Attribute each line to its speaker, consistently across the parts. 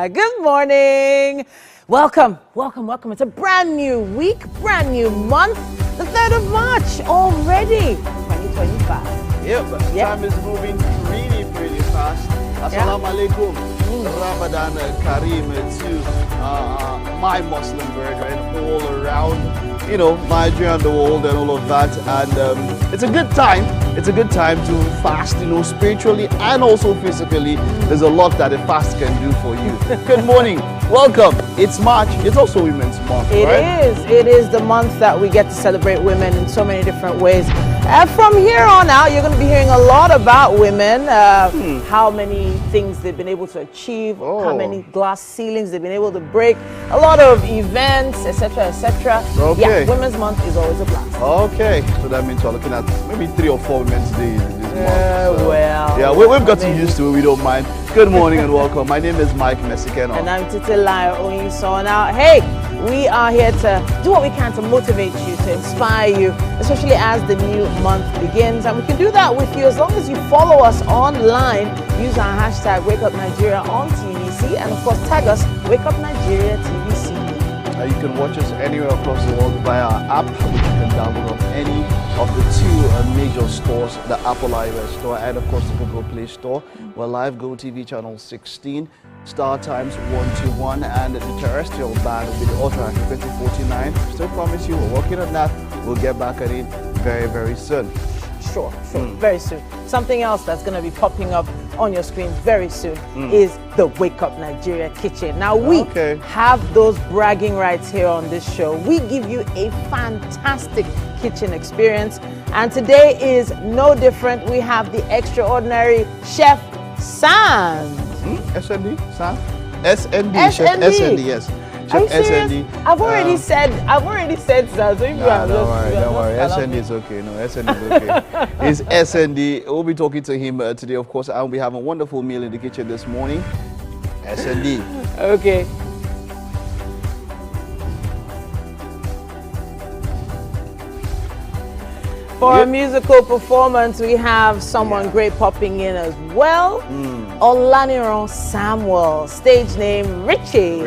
Speaker 1: Good morning. Welcome. It's a brand new week, brand new month, the 3rd of March already, 2025.
Speaker 2: Yeah, but time is moving pretty fast. Assalamu alaikum. Ramadan Kareem to my Muslim brethren all around, Nigeria and the world and all of that. And it's a good time. It's a good time to fast, spiritually and also physically. There's a lot that a fast can do for you. Good morning. Welcome. It's March. It's also Women's Month, right?
Speaker 1: It is the month that we get to celebrate women in so many different ways. From here on out, you're going to be hearing a lot about women, how many things they've been able to achieve, how many glass ceilings they've been able to break, a lot of events, etc., etc.
Speaker 2: Okay.
Speaker 1: Yeah, Women's Month is always a blast.
Speaker 2: Okay, so that means we're looking at maybe 3 or 4 Women's Days this month. So,
Speaker 1: well.
Speaker 2: Yeah, we've gotten used to it. We don't mind. Good morning and welcome. My name is Mike Mesikeno.
Speaker 1: And I'm Titilayo Onyiso. Now, hey, we are here to do what we can to motivate you, to inspire you, especially as the new month begins. And we can do that with you as long as you follow us online. Use our hashtag WakeUpNigeria on TVC, and of course tag us WakeUpNigeria TVC.
Speaker 2: You can watch us anywhere across the world via our app, which you can download on any of the 2 major stores, the Apple iOS store and of course the Google Play Store. We're live GOTV channel 16, StarTimes 121, and the terrestrial band will be the Ultra Frequency 49. Still promise you, we're working on that. We'll get back at it very, very soon.
Speaker 1: Sure, very soon. Something else that's going to be popping up on your screen very soon is the Wake Up Nigeria kitchen. Now we have those bragging rights here on this show. We give you a fantastic kitchen experience, and today is no different. We have the extraordinary Chef Sam.
Speaker 2: SND, Sam? SND, Chef SND, yes. Chef SND.
Speaker 1: I've already said Sam. So
Speaker 2: don't worry. SND is okay. No, SND is okay. It's SND. We'll be talking to him today, of course, and we'll be having a wonderful meal in the kitchen this morning. SND.
Speaker 1: Okay. For a musical performance, we have someone great popping in as well. Olaniran Samuel, stage name Richie.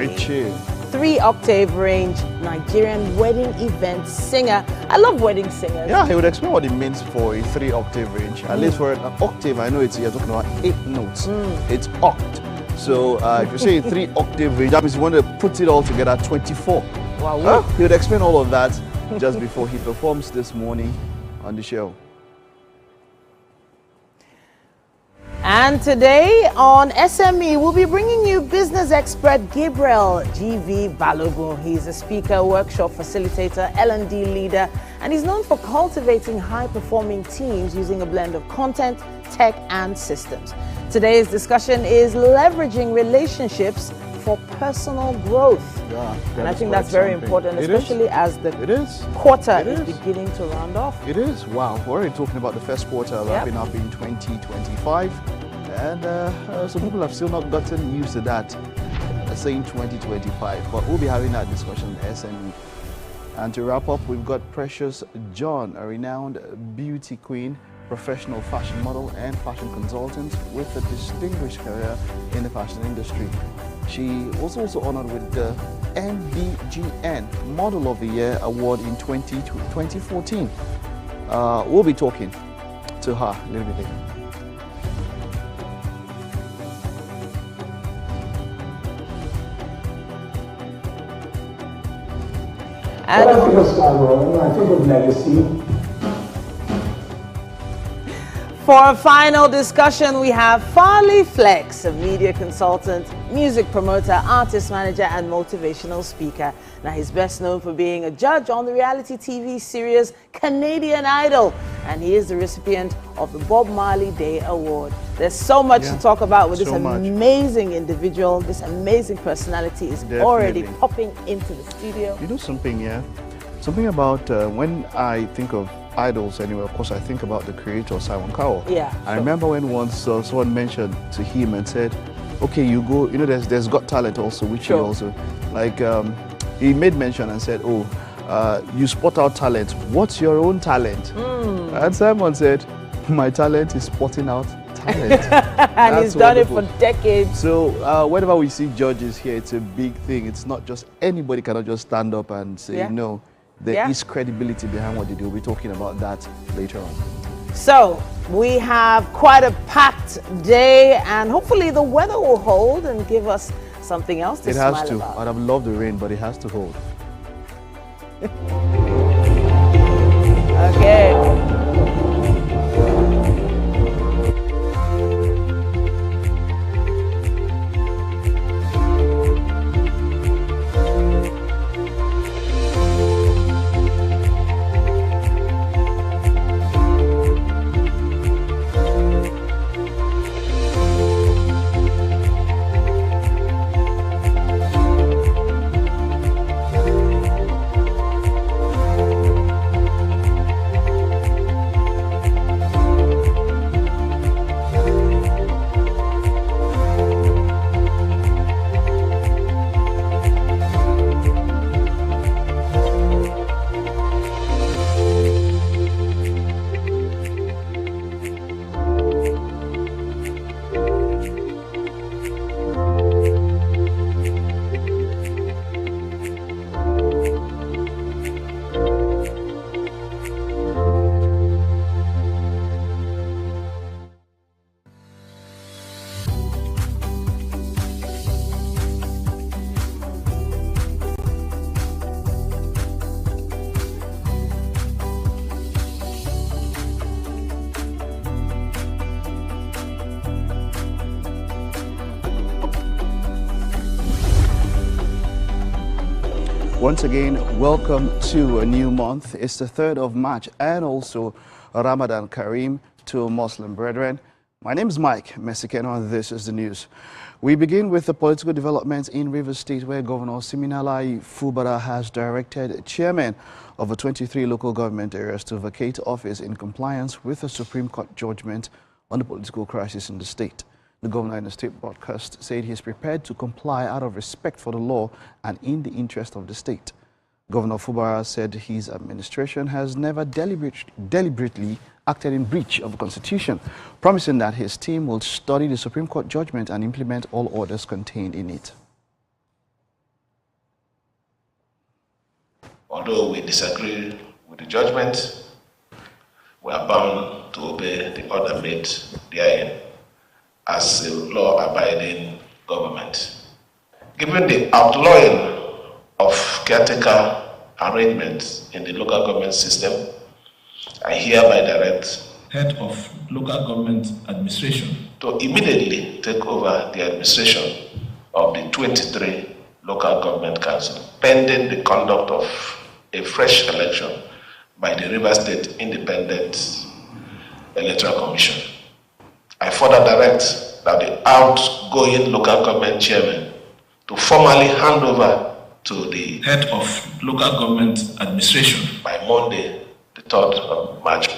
Speaker 1: 3-octave range Nigerian wedding event singer. I love wedding singers.
Speaker 2: Yeah, he would explain what it means for a 3-octave range. At least for an octave, I know you're talking about 8 notes. It's oct. So if you say 3-octave range, that means you want to put it all together 24.
Speaker 1: Wow.
Speaker 2: He would explain all of that just before he performs this morning on the show.
Speaker 1: And today on SME, we'll be bringing you business expert Gabriel G.V. Balogun. He's a speaker, workshop facilitator, L&D leader, and he's known for cultivating high-performing teams using a blend of content, tech, and systems. Today's discussion is leveraging relationships for personal growth.
Speaker 2: Yeah,
Speaker 1: and I think that's very important, especially as the quarter is beginning to round off.
Speaker 2: It is. Wow. We're already talking about the first quarter wrapping up in 2025. And some people have still not gotten used to that, saying 2025. But we'll be having that discussion at SME. And to wrap up, we've got Precious John, a renowned beauty queen, professional fashion model and fashion consultant with a distinguished career in the fashion industry. She was also honored with the NBGN Model of the Year Award in 2014. We'll be talking to her a little bit later.
Speaker 3: When I think of Scarborough, when I think of legacy.
Speaker 1: For a final discussion, we have Farley Flex, a media consultant, music promoter, artist manager, and motivational speaker. Now, he's best known for being a judge on the reality TV series Canadian Idol, and he is the recipient of the Bob Marley Day Award. There's so much to talk about with this amazing individual. This amazing personality is already popping into the studio.
Speaker 2: You know something, something about when I think of idols anyway, of course I think about the creator Simon Cowell. I remember when once someone mentioned to him and said, okay, you go, there's Got Talent also, which he also, he made mention and said, you spot out talent. What's your own talent? And Simon said, my talent is spotting out talent.
Speaker 1: And he's done it for decades.
Speaker 2: So whenever we see judges here, it's a big thing. It's not just anybody cannot just stand up and say no. There is credibility behind what they do. We'll be talking about that later on.
Speaker 1: So we have quite a packed day, and hopefully the weather will hold and give us something else to smile about.
Speaker 2: It has to. I'd have loved the rain, but it has to hold.
Speaker 1: Okay.
Speaker 2: Once again, welcome to a new month. It's the 3rd of March and also Ramadan Kareem to Muslim brethren. My name is Mike Mesikeno and this is the news. We begin with the political developments in Rivers State, where Governor Siminalayi Fubara has directed chairman of the 23 local government areas to vacate office in compliance with the Supreme Court judgment on the political crisis in the state. The governor in the state broadcast said he is prepared to comply out of respect for the law and in the interest of the state. Governor Fubara said his administration has never deliberately acted in breach of the Constitution, promising that his team will study the Supreme Court judgment and implement all orders contained in it.
Speaker 4: Although we disagree with the judgment, we are bound to obey the order made therein as a law-abiding government. Given the outlawing of caretaker arrangements in the local government system, I hereby direct head of local government administration to immediately take over the administration of the 23 local government council, pending the conduct of a fresh election by the Rivers State Independent Electoral Commission. I further direct that the outgoing local government chairman to formally hand over to the head of local government administration by Monday, the 3rd of March.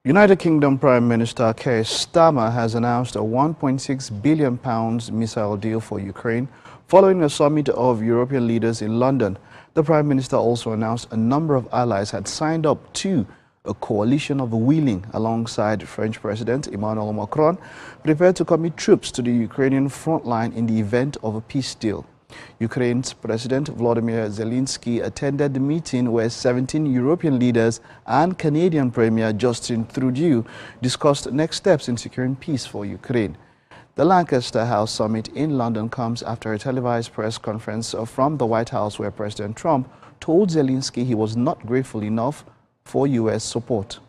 Speaker 2: United Kingdom Prime Minister Keir Starmer has announced a £1.6 billion missile deal for Ukraine following a summit of European leaders in London. The Prime Minister also announced a number of allies had signed up to a coalition of willing, alongside French President Emmanuel Macron, prepared to commit troops to the Ukrainian front line in the event of a peace deal. Ukraine's President Volodymyr Zelensky attended the meeting where 17 European leaders and Canadian Premier Justin Trudeau discussed next steps in securing peace for Ukraine. The Lancaster House summit in London comes after a televised press conference from the White House where President Trump told Zelensky he was not grateful enough for U.S. support.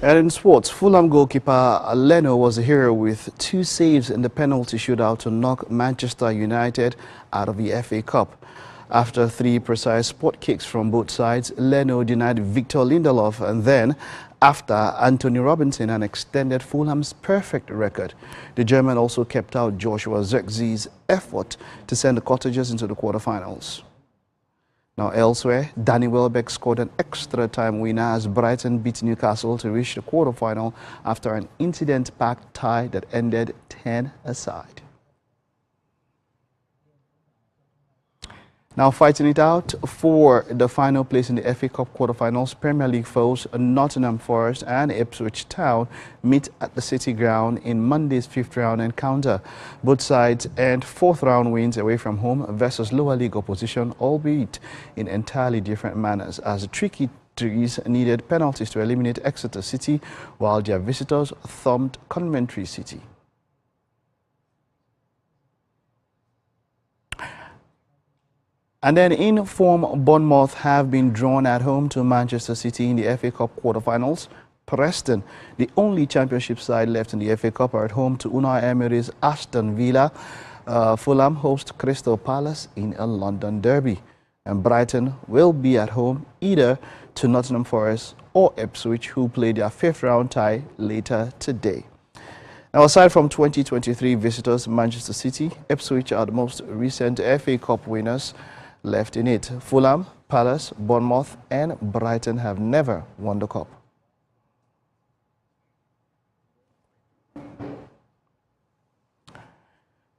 Speaker 2: And in sports, Fulham goalkeeper Leno was a hero with 2 saves in the penalty shootout to knock Manchester United out of the FA Cup. After 3 precise spot kicks from both sides, Leno denied Victor Lindelof and then, after Anthony Robinson, and extended Fulham's perfect record. The German also kept out Joshua Zirkzee's effort to send the Cottagers into the quarterfinals. Now elsewhere, Danny Welbeck scored an extra-time winner as Brighton beat Newcastle to reach the quarterfinal after an incident-packed tie that ended 10-aside. Now fighting it out for the final place in the FA Cup quarterfinals, Premier League foes Nottingham Forest and Ipswich Town meet at the City Ground in Monday's 5th round encounter. Both sides earned 4th round wins away from home versus lower league opposition, albeit in entirely different manners, as the tricky trees needed penalties to eliminate Exeter City, while their visitors thumped Coventry City. And then in form, Bournemouth have been drawn at home to Manchester City in the FA Cup quarterfinals. Preston, the only championship side left in the FA Cup, are at home to Unai Emery's Aston Villa. Fulham host Crystal Palace in a London derby. And Brighton will be at home either to Nottingham Forest or Ipswich, who play their 5th round tie later today. Now, aside from 2023 visitors, Manchester City, Ipswich are the most recent FA Cup winners left in it. Fulham, Palace, Bournemouth and Brighton have never won the cup.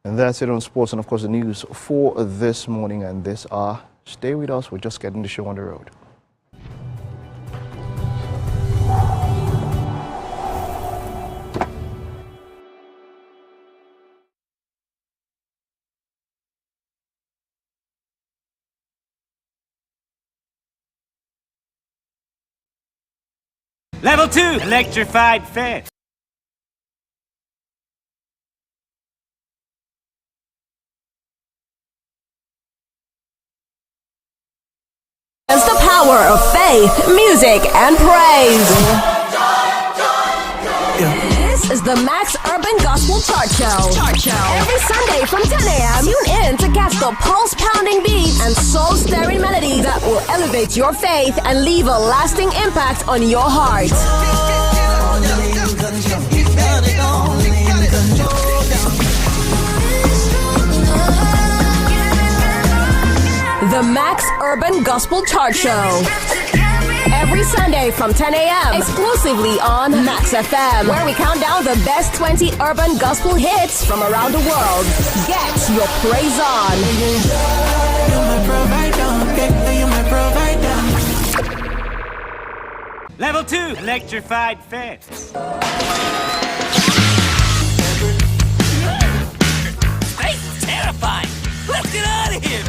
Speaker 2: And that's it on sports and of course the news for this morning and this hour. Stay with us, we're just getting the show on the road.
Speaker 5: Level 2, electrified fence.
Speaker 6: It's the power of faith, music, and praise. This is the Max Urban Gospel Chart Show. Every Sunday from 10 a.m., tune in to catch the pulse-pounding beats and soul-stirring melodies that will elevate your faith and leave a lasting impact on your heart. The Max Urban Gospel Chart Show. Every Sunday from 10 a.m. exclusively on Max FM, where we count down the best 20 urban gospel hits from around the world. Get your praise on.
Speaker 5: Level 2, electrified fence. Space terrifying. Let's get out of here.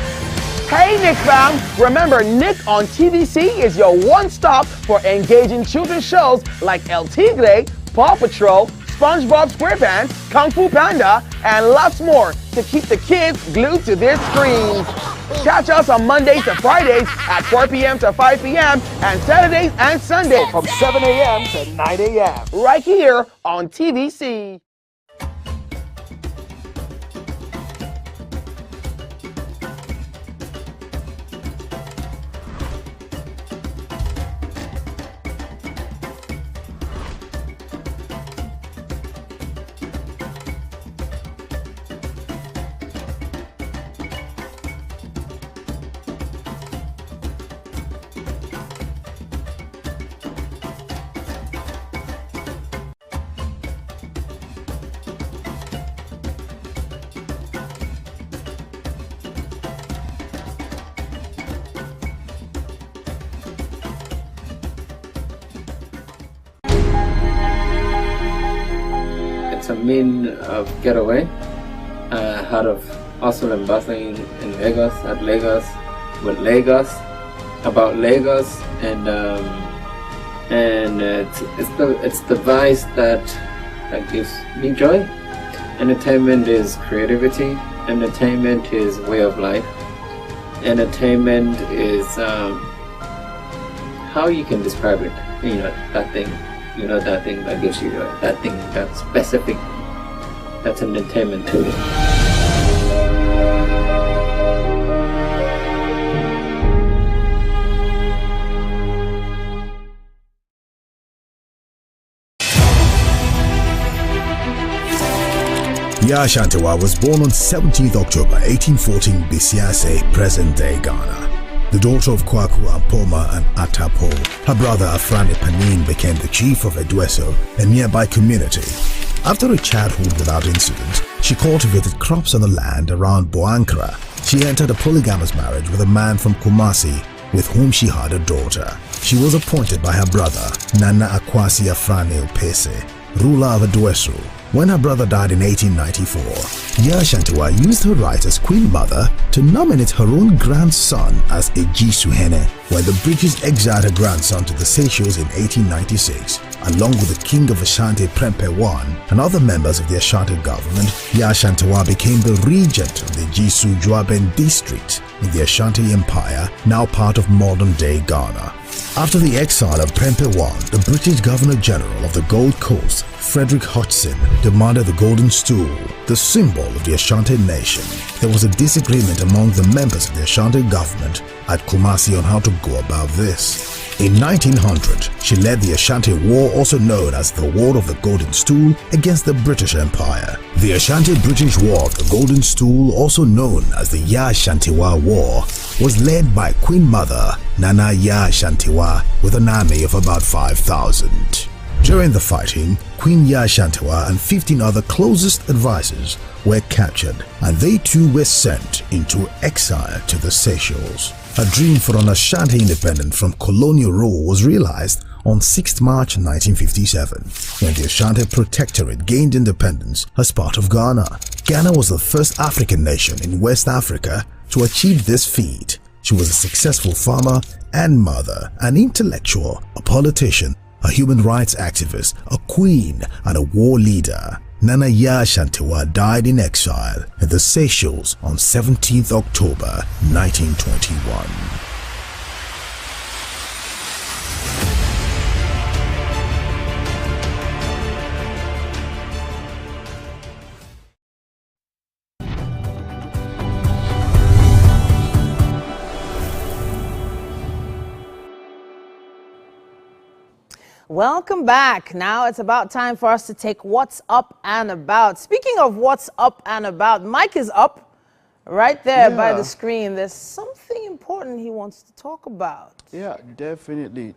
Speaker 7: Hey Nick fam! Remember, Nick on TVC is your one-stop for engaging children's shows like El Tigre, Paw Patrol, SpongeBob SquarePants, Kung Fu Panda, and lots more to keep the kids glued to their screens. Catch us on Mondays to Fridays at 4 p.m. to 5 p.m. and Saturdays and Sundays from 7 a.m. to 9 a.m. right here on TVC.
Speaker 8: A mean getaway out of hustle and bustling in Lagos, at Lagos, with Lagos, about Lagos, and it's the vice that gives me joy. Entertainment is creativity. Entertainment is way of life. Entertainment is how you can describe it. You know, that thing. you know, that thing that gives you joy, that thing that's specific, that's entertainment to me.
Speaker 9: Yaa Ashantewa was born on 17th October 1814 Bisiase, present-day Ghana. The daughter of Kwaku Ampoma and Atapo, her brother Afrani Panin became the chief of Edweso, a nearby community. After a childhood without incident, she cultivated crops on the land around Boankra. She entered a polygamous marriage with a man from Kumasi, with whom she had a daughter. She was appointed by her brother, Nana Akwasi Afrani Opese, ruler of Edweso. When her brother died in 1894, Yaa Ashantewa used her right as Queen Mother to nominate her own grandson as Eji Suhene when the British exiled her grandson to the Seychelles in 1896. Along with the King of Ashanti Prempeh I and other members of the Ashanti government, Yaa Ashantewa became the regent of the Jisu Juaben district in the Ashanti Empire, now part of modern-day Ghana. After the exile of Prempeh I, the British Governor-General of the Gold Coast, Frederick Hodgson, demanded the Golden Stool, the symbol of the Ashanti nation. There was a disagreement among the members of the Ashanti government at Kumasi on how to go about this. In 1900, she led the Ashanti War, also known as the War of the Golden Stool, against the British Empire. The Ashanti-British War of the Golden Stool, also known as the Yaa Ashantewa War, was led by Queen Mother Nana Yaa Ashantewa with an army of about 5,000. During the fighting, Queen Yaa Ashantewa and 15 other closest advisors were captured, and they too were sent into exile to the Seychelles. Her dream for an Ashanti independence from colonial rule was realized on 6 March 1957, when the Ashanti Protectorate gained independence as part of Ghana. Ghana was the first African nation in West Africa to achieve this feat. She was a successful farmer and mother, an intellectual, a politician, a human rights activist, a queen, and a war leader. Nana Yaa Ashantewa died in exile in the Seychelles on 17th October 1921.
Speaker 1: Welcome back. Now it's about time for us to take What's Up and About. Speaking of What's Up and About, Mike is up right there by the screen. There's something important he wants to talk about.
Speaker 2: Yeah, definitely.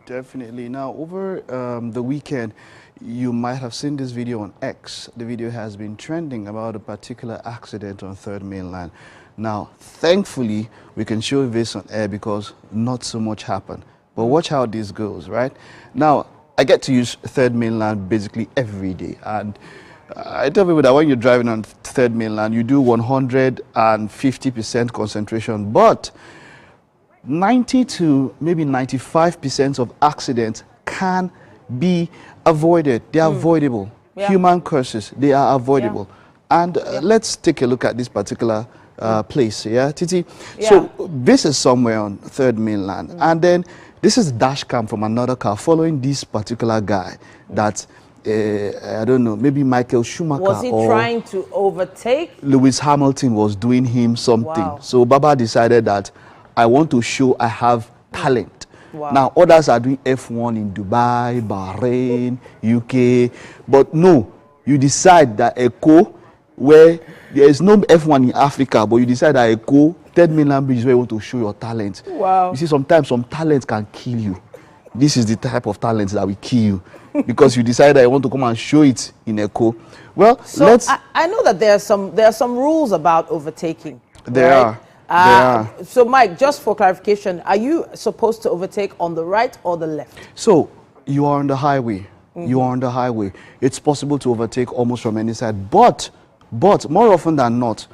Speaker 2: Now, over the weekend, you might have seen this video on X. The video has been trending about a particular accident on 3rd Mainland. Now, thankfully, we can show this on air because not so much happened. But watch how this goes, right? Now, I get to use 3rd Mainland basically every day, and I tell people that when you're driving on 3rd Mainland, you do 150% concentration, but 90 to maybe 95% of accidents can be avoided. They are avoidable. Yeah. Human curses, they are avoidable. Yeah. And let's take a look at this particular place, Titi? Yeah. So this is somewhere on 3rd Mainland, and then this is a dash cam from another car following this particular guy that, I don't know, maybe Michael Schumacher.
Speaker 1: Was he trying to overtake?
Speaker 2: Lewis Hamilton was doing him something. Wow. So Baba decided that I want to show I have talent. Wow. Now, others are doing F1 in Dubai, Bahrain, UK. But no, you decide that Echo, where there is no F1 in Africa, but you decide that Echo, 3rd Mainland Bridge is where you want to show your talent. Wow. You see, sometimes some talent can kill you. This is the type of talent that will kill you because you decide that you want to come and show it in Echo. Well,
Speaker 1: so I know that there are some rules about overtaking.
Speaker 2: There are.
Speaker 1: So, Mike, just for clarification, are you supposed to overtake on the right or the left?
Speaker 2: So, you are on the highway. You are on the highway. It's possible to overtake almost from any side, but more often than not,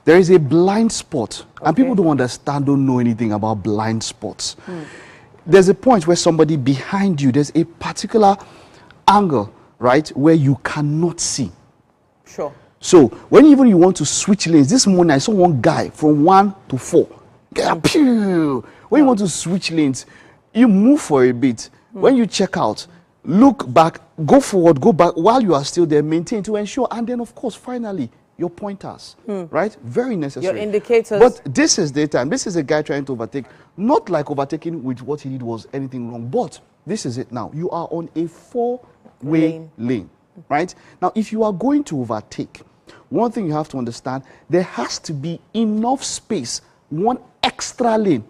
Speaker 2: there is a blind spot, and people don't understand, don't know anything about blind spots. There's a point where somebody behind you, there's a particular angle, right, where you cannot see.
Speaker 1: Sure.
Speaker 2: So when even you want to switch lanes, this morning I saw one guy from 1 to 4. When you want to switch lanes, you move for a bit. When you check out, look back, go forward, go back while you are still there, maintain to ensure, and then of course, finally, your pointers, right? Very necessary.
Speaker 1: Your indicators.
Speaker 2: But this is daytime. This is a guy trying to overtake. Not like overtaking with what he did was anything wrong, but this is it now. You are on a 4-way lane, right? Now, if you are going to overtake, one thing you have to understand, there has to be enough space, one extra lane.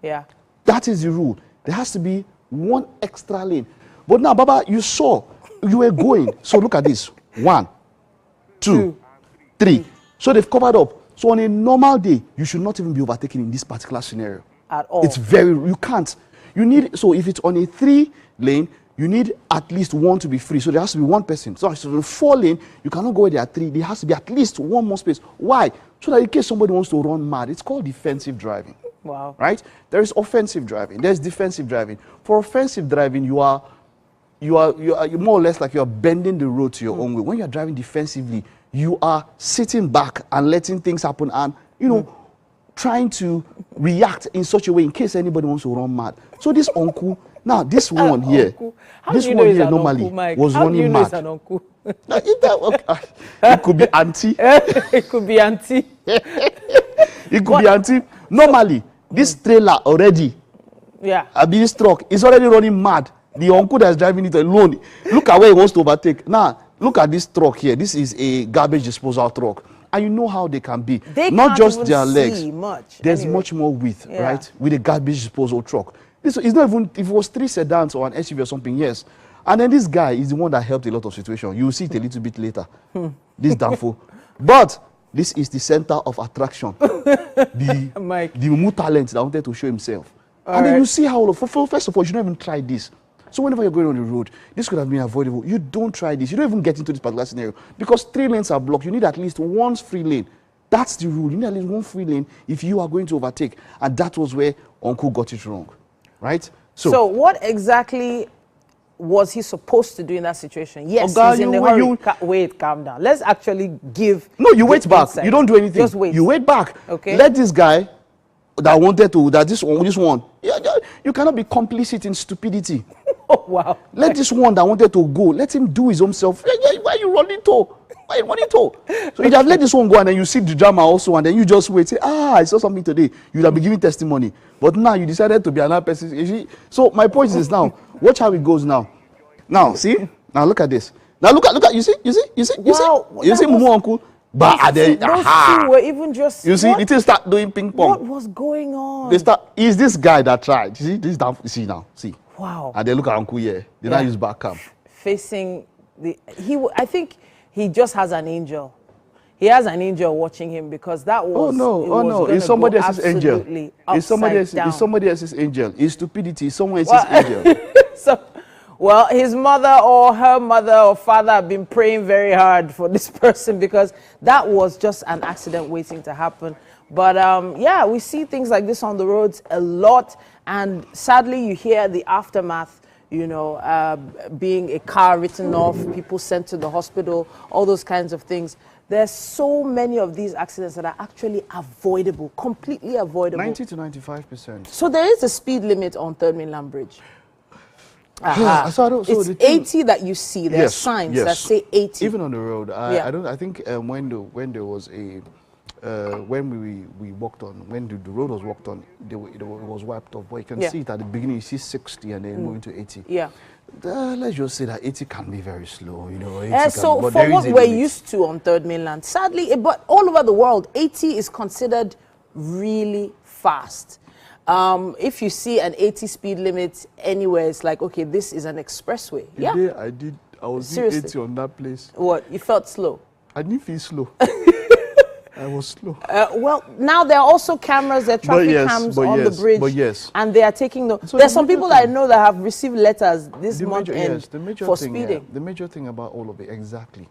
Speaker 1: Yeah.
Speaker 2: That is the rule. There has to be one extra lane. But now, Baba, you saw, you were going. So look at this. 1, 2, 3. So they've covered up. So on a normal day, you should not even be overtaken in this particular scenario.
Speaker 1: At all.
Speaker 2: It's you can't. You need, so if it's on a 3 lane, you need at least 1 to be free. So there has to be 1 person. So if it's on a 4 lane, you cannot go where there are 3. There has to be at least 1 more space. Why? So that in case somebody wants to run mad, it's called defensive driving.
Speaker 1: Wow.
Speaker 2: Right? There is offensive driving. There's defensive driving. For offensive driving, you are more or less like you are bending the road to your own way. When you are driving defensively, you are sitting back and letting things happen and, you know, trying to react in such a way in case anybody wants to run mad. So this uncle, now this one here, this one here normally was running mad. It could be auntie.
Speaker 1: It could be auntie.
Speaker 2: It could be auntie. Normally, this trailer already, this truck is already running mad. The uncle that's driving it alone, look at where he wants to overtake. Now, look at this truck here. This is a garbage disposal truck. And you know how they can be.
Speaker 1: They
Speaker 2: not
Speaker 1: can't
Speaker 2: just
Speaker 1: even
Speaker 2: their legs.
Speaker 1: see much.
Speaker 2: There's
Speaker 1: Anyway.
Speaker 2: much more width, right? With a garbage disposal truck. This is not even, if it was 3 sedans or an SUV or something, yes. And then this guy is the one that helped a lot of situations. You will see it a little bit later. This Danfo. But this is the center of attraction. the Mumu talent that wanted to show himself. And then you see how, first of all, you don't even try this. So whenever you're going on the road, this could have been avoidable. You don't try this. You don't even get into this particular scenario. Because 3 lanes are blocked. You need at least 1 free lane. That's the rule. You need at least 1 free lane if you are going to overtake. And that was where Uncle got it wrong. Right?
Speaker 1: So what exactly was he supposed to do in that situation? Yes, he's in a hurry. Wait, calm down. Let's actually give...
Speaker 2: No, you wait back.
Speaker 1: Insight.
Speaker 2: You don't do anything.
Speaker 1: Just wait.
Speaker 2: You wait back.
Speaker 1: Okay.
Speaker 2: Let this guy that wanted to, this one, you cannot be complicit in stupidity.
Speaker 1: Oh, wow.
Speaker 2: Let this one that wanted to go, let him do his own self. Why are you running to? Why are you running to? So you have let this one go and then you see the drama also and then you just wait. Say, I saw something today. You would have been giving testimony. But now you decided to be another person. So my point is now, watch how it goes now. Now, see? Now look at this. Now look at, you see?
Speaker 1: Wow,
Speaker 2: You see Mumu uncle? But
Speaker 1: those two were even just...
Speaker 2: You see, it start doing ping pong.
Speaker 1: What was going on?
Speaker 2: Is this guy that tried? You see, this down, see now, see.
Speaker 1: Wow.
Speaker 2: And they look at Uncle here. They now use back cam.
Speaker 1: Facing the... I think he just has an angel. He has an angel watching him because that was...
Speaker 2: Oh no, it's somebody else's angel. It's somebody else's angel. It's stupidity. It's someone else's angel.
Speaker 1: Well, his mother or her mother or father have been praying very hard for this person because that was just an accident waiting to happen. But yeah, we see things like this on the roads a lot. And sadly, you hear the aftermath, you know, being a car written off, people sent to the hospital, all those kinds of things. There's so many of these accidents that are actually avoidable, completely avoidable.
Speaker 2: 90 to 95%.
Speaker 1: So there is a speed limit on 3rd Mainland Bridge.
Speaker 2: So
Speaker 1: it's 80 that you see. There are signs that say 80.
Speaker 2: Even on the road, I think when there was a when we walked on, when the road was walked on, it was wiped off. But you can see it at the beginning. You see 60 and then moving to 80. Yeah. Let's just say that 80 can be very slow, you know.
Speaker 1: So for what we're used to on 3rd Mainland, sadly, but all over the world, 80 is considered really fast. If you see an 80 speed limit anywhere, it's like, okay, this is an expressway.
Speaker 2: I was doing 80 on that place.
Speaker 1: What? You felt slow?
Speaker 2: I didn't feel slow. I was slow.
Speaker 1: Well, now there are also cameras, there are traffic cams on the bridge. And they are taking there's some people that I know that have received letters this month end for speeding.
Speaker 2: The major thing about all of it, exactly.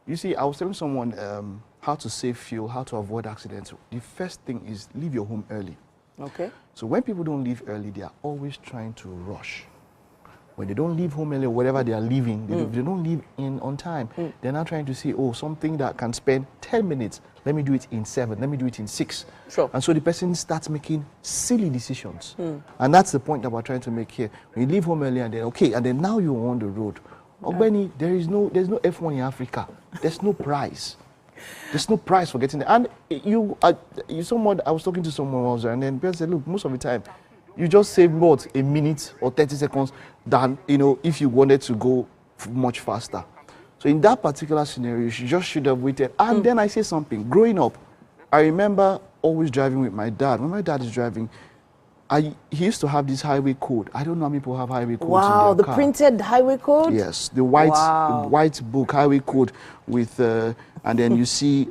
Speaker 2: You see, I was telling someone how to save fuel, how to avoid accidents. The first thing is leave your home early.
Speaker 1: Okay.
Speaker 2: So when people don't leave early, they are always trying to rush. When they don't leave home early, whatever they are leaving, they don't leave in on time. They're now trying to see, something that can spend 10 minutes Let me do it in 7. Let me do it in 6.
Speaker 1: Sure.
Speaker 2: And so the person starts making silly decisions. And that's the point that we're trying to make here. When you leave home early and then, okay, and then now you're on the road. Ogbeni, there's no F1 in Africa. There's no prize. There's no prize for getting there. And I was talking to someone else, and then people said, look, most of the time, you just save what, a minute or 30 seconds than, if you wanted to go much faster. So in that particular scenario, you should have waited. And then I say something. Growing up, I remember always driving with my dad. When my dad is driving, he used to have this highway code. I don't know how many people have highway codes in their car.
Speaker 1: The printed highway code?
Speaker 2: Yes, the white book highway code with, and then you see,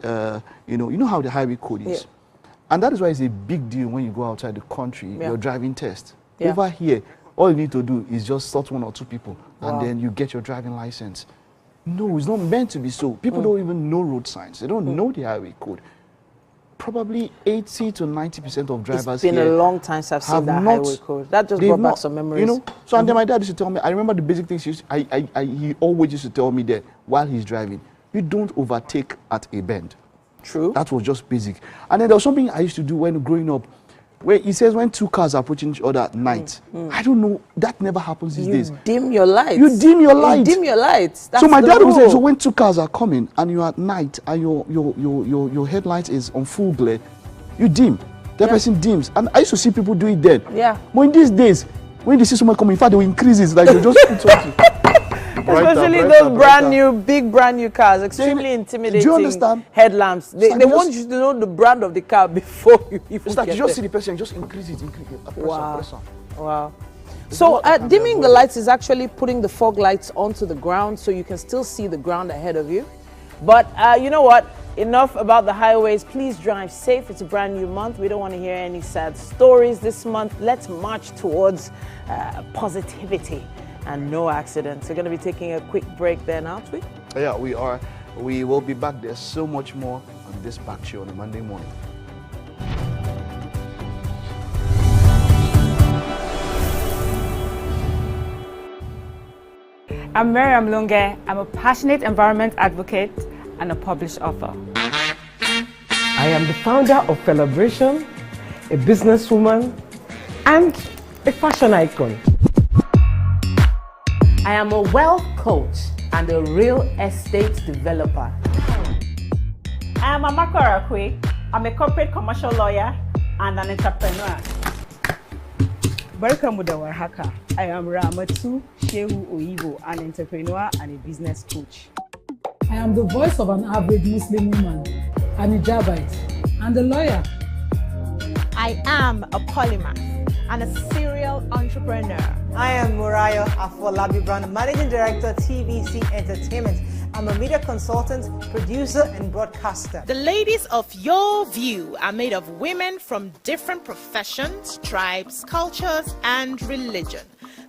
Speaker 2: you know how the highway code is. Yeah. And that is why it's a big deal when you go outside the country, your driving test. Yeah. Over here, all you need to do is just sort 1 or 2 people, and then you get your driving license. No, it's not meant to be so. People don't even know road signs. They don't know the highway code. Probably 80 to 90% of drivers
Speaker 1: It's been a long time since I've seen that highway code. That just brought back some memories.
Speaker 2: So and then my dad used to tell me, I remember the basic things he always used to tell me that while he's driving, you don't overtake at a bend.
Speaker 1: True.
Speaker 2: That was just basic. And then there was something I used to do when growing up, where he says when 2 cars are approaching each other at night. I don't know, that never happens these days.
Speaker 1: You dim your lights.
Speaker 2: You dim your lights.
Speaker 1: You dim your lights. That's
Speaker 2: so my dad would say, so when 2 cars are coming and you're at night and your headlight is on full glare, you dim. That person dims. And I used to see people do it then.
Speaker 1: Yeah.
Speaker 2: But in these days, when they see someone coming, in fact, they will increase it. Like they just put something.
Speaker 1: Especially those big brand new cars, extremely intimidating.
Speaker 2: Do you understand?
Speaker 1: Headlamps. They want you to know the brand of the car before you even get
Speaker 2: you just see the person, just increase it.
Speaker 1: Wow. So dimming the lights is actually putting the fog lights onto the ground so you can still see the ground ahead of you. But you know what? Enough about the highways. Please drive safe. It's a brand new month. We don't want to hear any sad stories this month. Let's march towards positivity and no accidents. We're going to be taking a quick break then, aren't we?
Speaker 2: Yeah, we are. We will be back. There's so much more on this back show on a Monday morning.
Speaker 10: I'm Miriam Lunge. I'm a passionate environment advocate and a published author.
Speaker 11: I am the founder of Celebration, a businesswoman, and a fashion icon.
Speaker 1: I am a wealth coach and a real estate developer.
Speaker 10: I am Amako Arakwe. I'm a corporate commercial lawyer and an entrepreneur.
Speaker 12: Barka mu da warhaka. I am Ramatu Shehu Oyibo, an entrepreneur and a business coach.
Speaker 13: I am the voice of an average Muslim woman, an hijabite, and a lawyer.
Speaker 14: I am a polymath and a serial entrepreneur.
Speaker 15: I am Murayo Afolabi Brown, Managing Director, TVC Entertainment. I'm a media consultant, producer, and broadcaster.
Speaker 16: The ladies of Your View are made of women from different professions, tribes, cultures, and religion.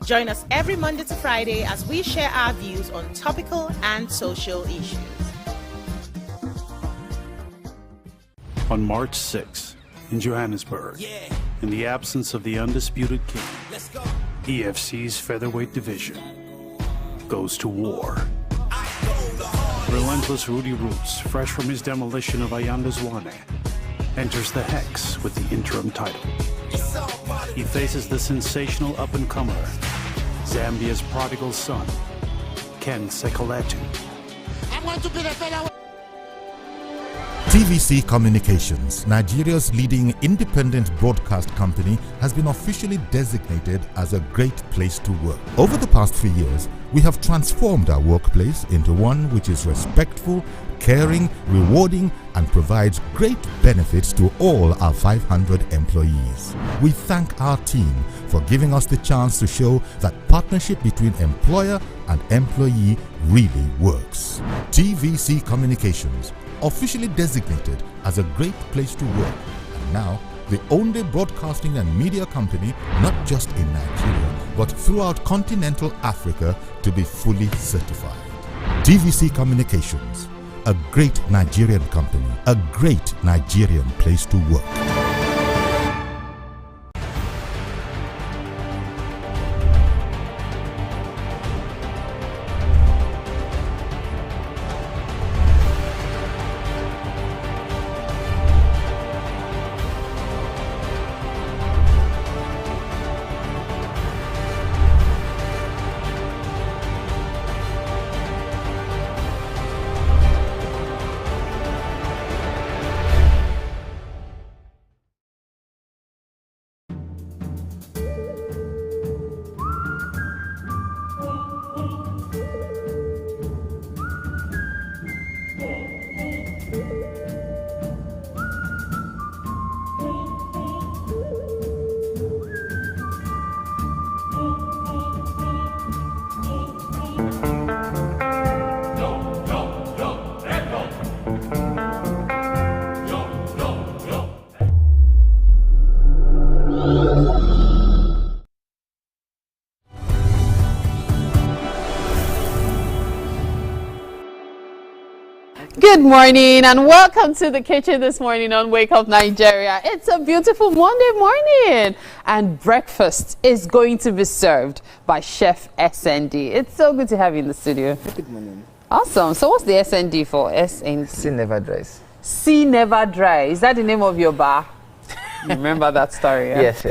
Speaker 16: Join us every Monday to Friday as we share our views on topical and social issues.
Speaker 17: On March 6th, in Johannesburg, in the absence of the undisputed king, EFC's featherweight division goes to war. Relentless Rudy Roots, fresh from his demolition of Ayanda Zwane, enters the Hex with the interim title. He faces the sensational up-and-comer, Zambia's prodigal son, Ken Sekoletu.
Speaker 18: I want to be the featherweight.
Speaker 19: TVC Communications, Nigeria's leading independent broadcast company, has been officially designated as a great place to work. Over the past 3 years, we have transformed our workplace into one which is respectful, caring, rewarding, and provides great benefits to all our 500 employees. We thank our team for giving us the chance to show that partnership between employer and employee really works. TVC Communications, officially designated as a great place to work, and now the only broadcasting and media company not just in Nigeria but throughout continental Africa to be fully certified. TVC Communications, a great Nigerian company, a great Nigerian place to work.
Speaker 1: Good morning and welcome to the kitchen this morning on Wake Up Nigeria. It's a beautiful Monday morning and breakfast is going to be served by Chef SND. It's so good to have you in the studio.
Speaker 20: Good morning.
Speaker 1: Awesome. So what's the SND for? SND?
Speaker 20: Sea never dries.
Speaker 1: Sea never dries. Is that the name of your bar? You remember that story? Yeah?
Speaker 20: Yes.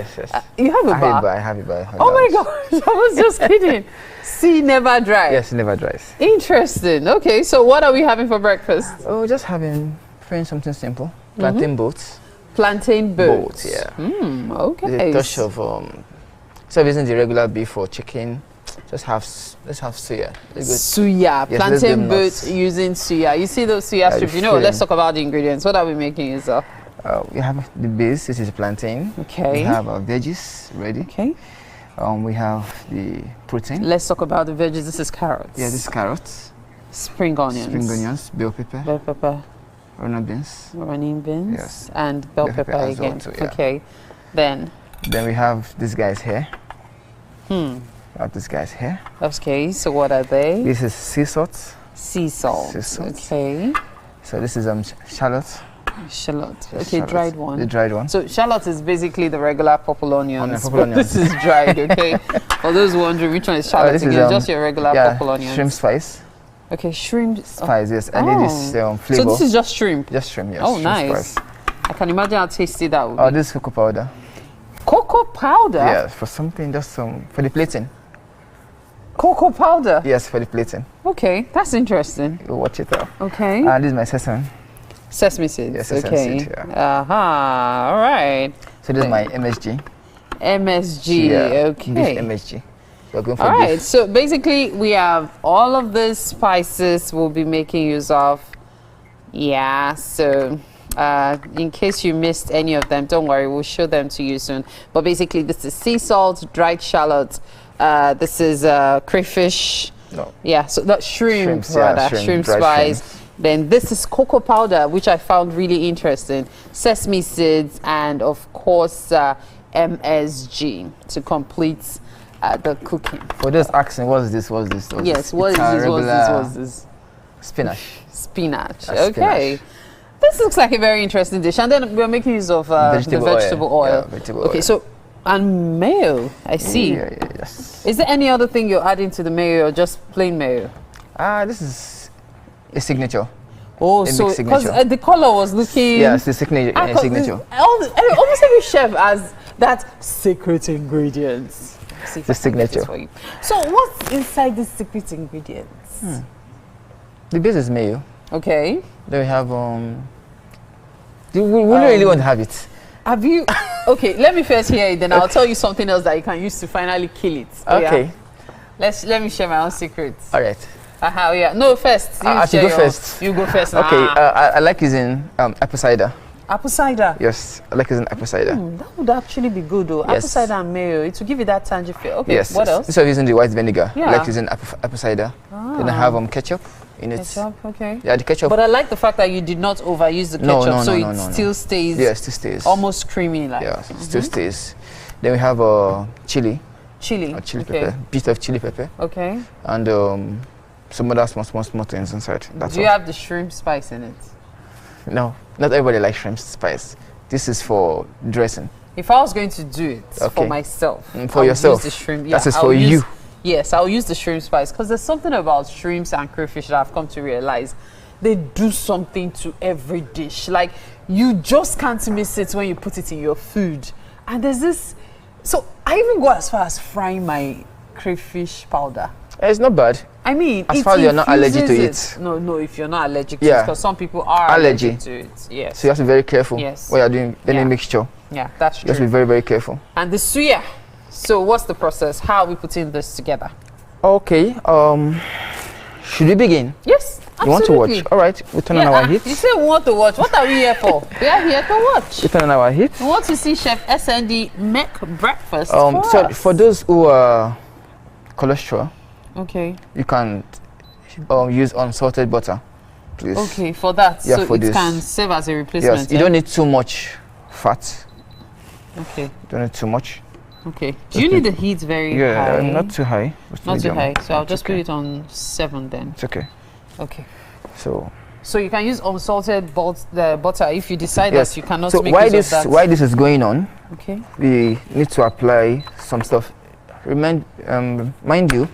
Speaker 1: You have a bar?
Speaker 20: I have a bar.
Speaker 1: Oh my gosh, I was just kidding. Sea never dries.
Speaker 20: Yes, never dries.
Speaker 1: Interesting. Okay, so what are we having for breakfast?
Speaker 20: Oh, just having something simple. Plantain boats.
Speaker 1: Plantain boats.
Speaker 20: Yeah.
Speaker 1: Okay.
Speaker 20: A touch of so using the regular beef or chicken. Let's have suya.
Speaker 1: Suya.
Speaker 20: Yes,
Speaker 1: plantain boats using suya. You see those suya strips? You know, let's talk about the ingredients. What are we making is
Speaker 20: we have the base. This is plantain.
Speaker 1: Okay.
Speaker 20: We have our veggies ready.
Speaker 1: Okay.
Speaker 20: We have the protein.
Speaker 1: Let's talk about the veggies. This is carrots.
Speaker 20: Yeah, this is carrots.
Speaker 1: Spring onions.
Speaker 20: Bell pepper.
Speaker 1: Bell pepper.
Speaker 20: Running beans.
Speaker 1: Running beans.
Speaker 20: Yes.
Speaker 1: And bell pepper again.
Speaker 20: Well too, yeah.
Speaker 1: Okay. Then
Speaker 20: we have these guys here. We have these guys here.
Speaker 1: Okay, so what are they?
Speaker 20: This is sea salt.
Speaker 1: Sea salt. Okay.
Speaker 20: So this is shallot.
Speaker 1: Shallot. Okay, dried one.
Speaker 20: The dried one.
Speaker 1: So shallot is basically the regular purple onions.
Speaker 20: Onions.
Speaker 1: This is dried, okay? For those wondering which one is shallot
Speaker 20: this
Speaker 1: again,
Speaker 20: is,
Speaker 1: just your regular purple onions.
Speaker 20: Shrimp spice.
Speaker 1: Okay, shrimp
Speaker 20: spice, yes. And it is flavor.
Speaker 1: So this is just shrimp?
Speaker 20: Just shrimp, yes.
Speaker 1: Oh,
Speaker 20: shrimp
Speaker 1: nice.
Speaker 20: Spice.
Speaker 1: I can imagine how tasty that would be.
Speaker 20: Oh, this is cocoa powder.
Speaker 1: Cocoa powder?
Speaker 20: Yeah, for something, just for the plating.
Speaker 1: Cocoa powder?
Speaker 20: Yes, for the plating.
Speaker 1: Okay, that's interesting.
Speaker 20: You watch it out.
Speaker 1: Okay.
Speaker 20: And this is my sesame.
Speaker 1: Sesame seeds.
Speaker 20: Yes, sesame seed, yeah.
Speaker 1: All right.
Speaker 20: So this is my MSG.
Speaker 1: MSG, okay.
Speaker 20: Beef MSG. We're going for
Speaker 1: all right,
Speaker 20: beef.
Speaker 1: so basically we have all of these spices we'll be making use of. Yeah, so in case you missed any of them, don't worry, we'll show them to you soon. But basically this is sea salt, dried shallot, this is crayfish.
Speaker 20: No.
Speaker 1: Yeah, so that's shrimp
Speaker 20: shrimp
Speaker 1: spice.
Speaker 20: Shrimp.
Speaker 1: Then this is cocoa powder, which I found really interesting. Sesame seeds and of course MSG to complete the cooking.
Speaker 20: For those asking, what's this?
Speaker 1: Yes, what's this?
Speaker 20: Spinach.
Speaker 1: Spinach. Okay. Spinach. This looks like a very interesting dish. And then we're making use of the vegetable oil.
Speaker 20: Yeah, vegetable
Speaker 1: oil. So, and mayo, I see.
Speaker 20: Yes.
Speaker 1: Is there any other thing you're adding to the mayo or just plain mayo?
Speaker 20: This is a signature.
Speaker 1: Oh, so because the color was looking...
Speaker 20: Yes, the signature. Signature.
Speaker 1: Almost every chef has that secret ingredients.
Speaker 20: The signature.
Speaker 1: For you. So what's inside these secret ingredients?
Speaker 20: The base is mayo.
Speaker 1: Okay.
Speaker 20: Then we have we really want to have it.
Speaker 1: Have you? Okay, let me first hear it. Then I'll tell you something else that you can use to finally kill it.
Speaker 20: Okay.
Speaker 1: Yeah? Let me share my own secrets.
Speaker 20: All right.
Speaker 1: Yeah. No, first.
Speaker 20: I should go first.
Speaker 1: You go first.
Speaker 20: Okay. I like using apple cider.
Speaker 1: Apple cider?
Speaker 20: Yes, I like using apple cider.
Speaker 1: That would actually be good though.
Speaker 20: Yes.
Speaker 1: Apple cider and mayo, it will give you that tangy feel. Okay,
Speaker 20: yes.
Speaker 1: What else?
Speaker 20: Instead of using the white vinegar,
Speaker 1: yeah.
Speaker 20: I like using apple cider. Then I have ketchup in it.
Speaker 1: Ketchup, okay.
Speaker 20: Yeah, the ketchup.
Speaker 1: But I like the fact that you did not overuse the ketchup, so it still stays.
Speaker 20: Yeah, it still stays.
Speaker 1: Almost creamy like.
Speaker 20: Yeah, it still stays. Then we have chili.
Speaker 1: Chili.
Speaker 20: Chili pepper. Bit of chili pepper.
Speaker 1: Okay.
Speaker 20: And some other small things inside. That's
Speaker 1: Do you have the shrimp spice in it?
Speaker 20: No, not everybody likes shrimp spice. This is for dressing.
Speaker 1: If I was going to do it for myself,
Speaker 20: for yourself,
Speaker 1: use the shrimp.
Speaker 20: That is for you.
Speaker 1: Yes, I'll use the shrimp spice because there's something about shrimps and crayfish that I've come to realize. They do something to every dish. Like you just can't miss it when you put it in your food. And there's this. So I even go as far as frying my crayfish powder.
Speaker 20: It's not bad.
Speaker 1: I mean,
Speaker 20: as far as you're not allergic to it.
Speaker 1: No, if you're not allergic to it, because some people are allergic to it. Yes.
Speaker 20: So you have to be very careful.
Speaker 1: Yes.
Speaker 20: When you're doing any mixture.
Speaker 1: Yeah, that's true.
Speaker 20: You have to be very, very careful.
Speaker 1: And the suya. So what's the process? How are we putting this together?
Speaker 20: Okay. Should we begin?
Speaker 1: Yes. Absolutely.
Speaker 20: You want to watch? All right. We turn on our heat.
Speaker 1: You say we want to watch. What are we here for? We are here to watch.
Speaker 20: We turn on our heat.
Speaker 1: We want to see Chef SND make breakfast
Speaker 20: for those who are cholesterol,
Speaker 1: okay,
Speaker 20: you can use unsalted butter, please.
Speaker 1: Okay, for that,
Speaker 20: yeah,
Speaker 1: so
Speaker 20: for
Speaker 1: it can serve as a replacement.
Speaker 20: Yes, you don't need too much fat.
Speaker 1: Okay. You
Speaker 20: don't need too much.
Speaker 1: Okay. Do you need the heat very high?
Speaker 20: Not too high.
Speaker 1: Not too high. So I'll just put it on 7 then.
Speaker 20: It's okay.
Speaker 1: Okay.
Speaker 20: So
Speaker 1: So you can use unsalted butter if you decide
Speaker 20: Yes.
Speaker 1: that you cannot
Speaker 20: So
Speaker 1: make
Speaker 20: why
Speaker 1: use
Speaker 20: this
Speaker 1: of that.
Speaker 20: why this is going on?
Speaker 1: Okay.
Speaker 20: We need to apply some stuff. Mind you,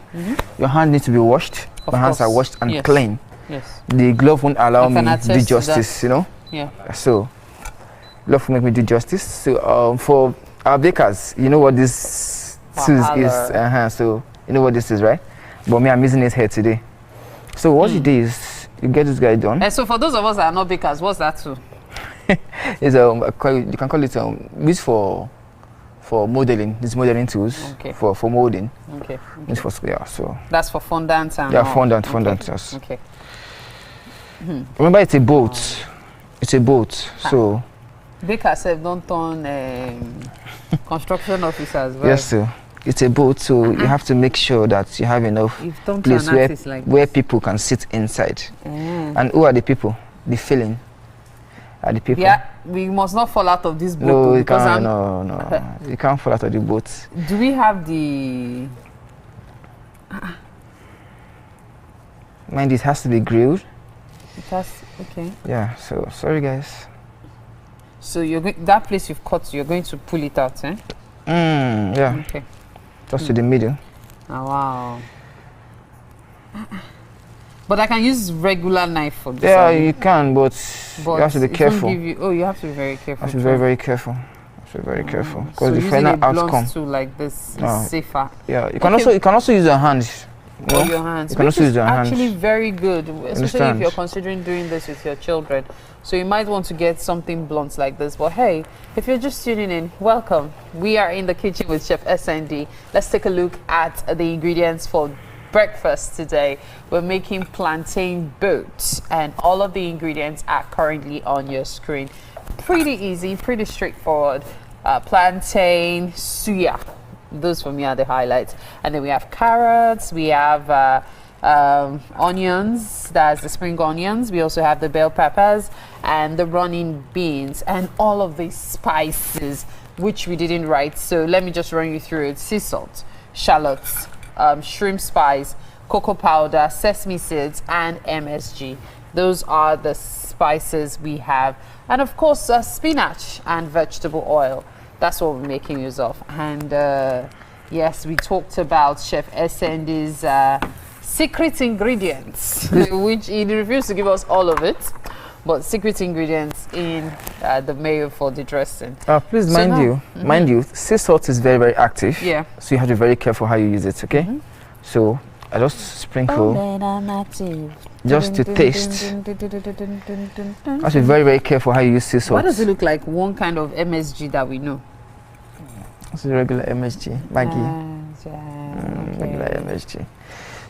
Speaker 20: your hand needs to be washed.
Speaker 1: Of
Speaker 20: Your hands are
Speaker 1: course.
Speaker 20: washed and
Speaker 1: Yes.
Speaker 20: clean.
Speaker 1: Yes.
Speaker 20: The glove won't allow
Speaker 1: I can
Speaker 20: me
Speaker 1: attest
Speaker 20: do
Speaker 1: to
Speaker 20: justice,
Speaker 1: that.
Speaker 20: you know.
Speaker 1: Yeah.
Speaker 20: So, glove will make me do justice. So for our bakers, you know what this tools is. So you know what this is, right? But me, I'm using it here today. So what you do is you get this guy done.
Speaker 1: And so for those of us that are not bakers, what's that too?
Speaker 20: It's you can call it used for modeling. These modeling tools for molding.
Speaker 1: Okay.
Speaker 20: It's for so
Speaker 1: That's for fondant and
Speaker 20: fondant. Yes.
Speaker 1: Okay.
Speaker 20: Remember, it's a boat. It's a boat. So
Speaker 1: bakers have don't turn construction officers. Right?
Speaker 20: yes, sir. It's a boat, so you have to make sure that you have enough place where people can sit inside. And who are the people? The filling are the people.
Speaker 1: Yeah, we must not fall out of this boat.
Speaker 20: No, you can't. No. You can't fall out of the boat.
Speaker 1: Do we have the?
Speaker 20: Mind, it has to be grilled.
Speaker 1: It has. Okay.
Speaker 20: Yeah. So sorry, guys.
Speaker 1: So you're going that place you've cut. You're going to pull it out, eh?
Speaker 20: Yeah.
Speaker 1: Okay.
Speaker 20: Just to the middle.
Speaker 1: Oh, wow. But I can use regular knife for this.
Speaker 20: Yeah, you can, but you have to be careful.
Speaker 1: You have to be very careful.
Speaker 20: You have to be very, very careful. You have to be very careful because
Speaker 1: so
Speaker 20: the final outcome.
Speaker 1: To like this is safer.
Speaker 20: Yeah, you can also use your hands.
Speaker 1: Or your hands.
Speaker 20: You can also use your hands.
Speaker 1: Actually, very good, especially if you're considering doing this with your children. So you might want to get something blunt like this. But hey, if you're just tuning in, welcome. We are in the kitchen with Chef SND. Let's take a look at the ingredients for breakfast today. We're making plantain boats, and all of the ingredients are currently on your screen. Pretty easy, pretty straightforward. Plantain, suya. Those for me are the highlights. And then we have carrots, we have onions, that's the spring onions. We also have the bell peppers and the running beans and all of these spices, which we didn't write. So let me just run you through it. Sea salt, shallots, shrimp spice, cocoa powder, sesame seeds, and MSG. Those are the spices we have. And of course, spinach and vegetable oil. That's what we're making use of. And yes, we talked about Chef SND's secret ingredients, which he refused to give us all of it, but secret ingredients in the mayo for the dressing.
Speaker 20: Please mind you, sea salt is very, very active.
Speaker 1: Yeah.
Speaker 20: So you have to be very careful how you use it, okay? So I just sprinkle just to taste. You have to be very, very careful how you use sea salt.
Speaker 1: Why does it look like one kind of MSG that we know?
Speaker 20: It's a regular MSG, Maggi. Regular MSG.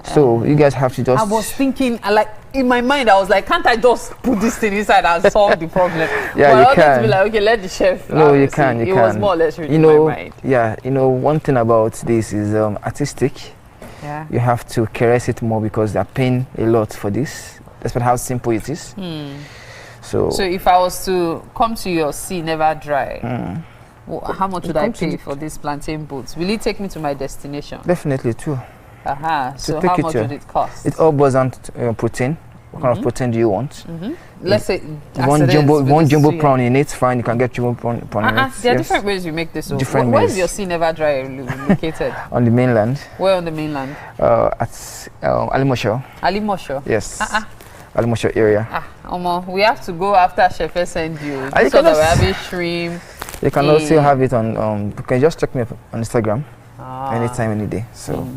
Speaker 20: So you guys have to just.
Speaker 1: I was thinking, like in my mind, I was like, can't I just put this thing inside and solve the problem?
Speaker 20: Yeah,
Speaker 1: but
Speaker 20: you can.
Speaker 1: To be like, okay, let the chef.
Speaker 20: No, you can. You
Speaker 1: it
Speaker 20: can.
Speaker 1: was more or less reading my mind.
Speaker 20: Yeah, one thing about this is artistic.
Speaker 1: Yeah.
Speaker 20: You have to caress it more because they're paying a lot for this. Despite how simple it is. So
Speaker 1: if I was to come to your sea never dry, how much would I pay for these plantain boats? Will it take me to my destination?
Speaker 20: Definitely too.
Speaker 1: So how much would it cost?
Speaker 20: It all boils down to protein. What kind of protein do you want?
Speaker 1: Let's say
Speaker 20: one jumbo prawn in it, fine. You can get jumbo prawn in it.
Speaker 1: There are different ways we make this.
Speaker 20: Different
Speaker 1: Where
Speaker 20: ways.
Speaker 1: is your sea never dry located?
Speaker 20: On the mainland.
Speaker 1: Where on the mainland?
Speaker 20: At Alimosho.
Speaker 1: Alimosho.
Speaker 20: Yes. Alimosho area.
Speaker 1: We have to go after Chef SND.
Speaker 20: You
Speaker 1: So that we have a shrimp.
Speaker 20: You can also have it on. You can just check me up on Instagram. Anytime, any day. So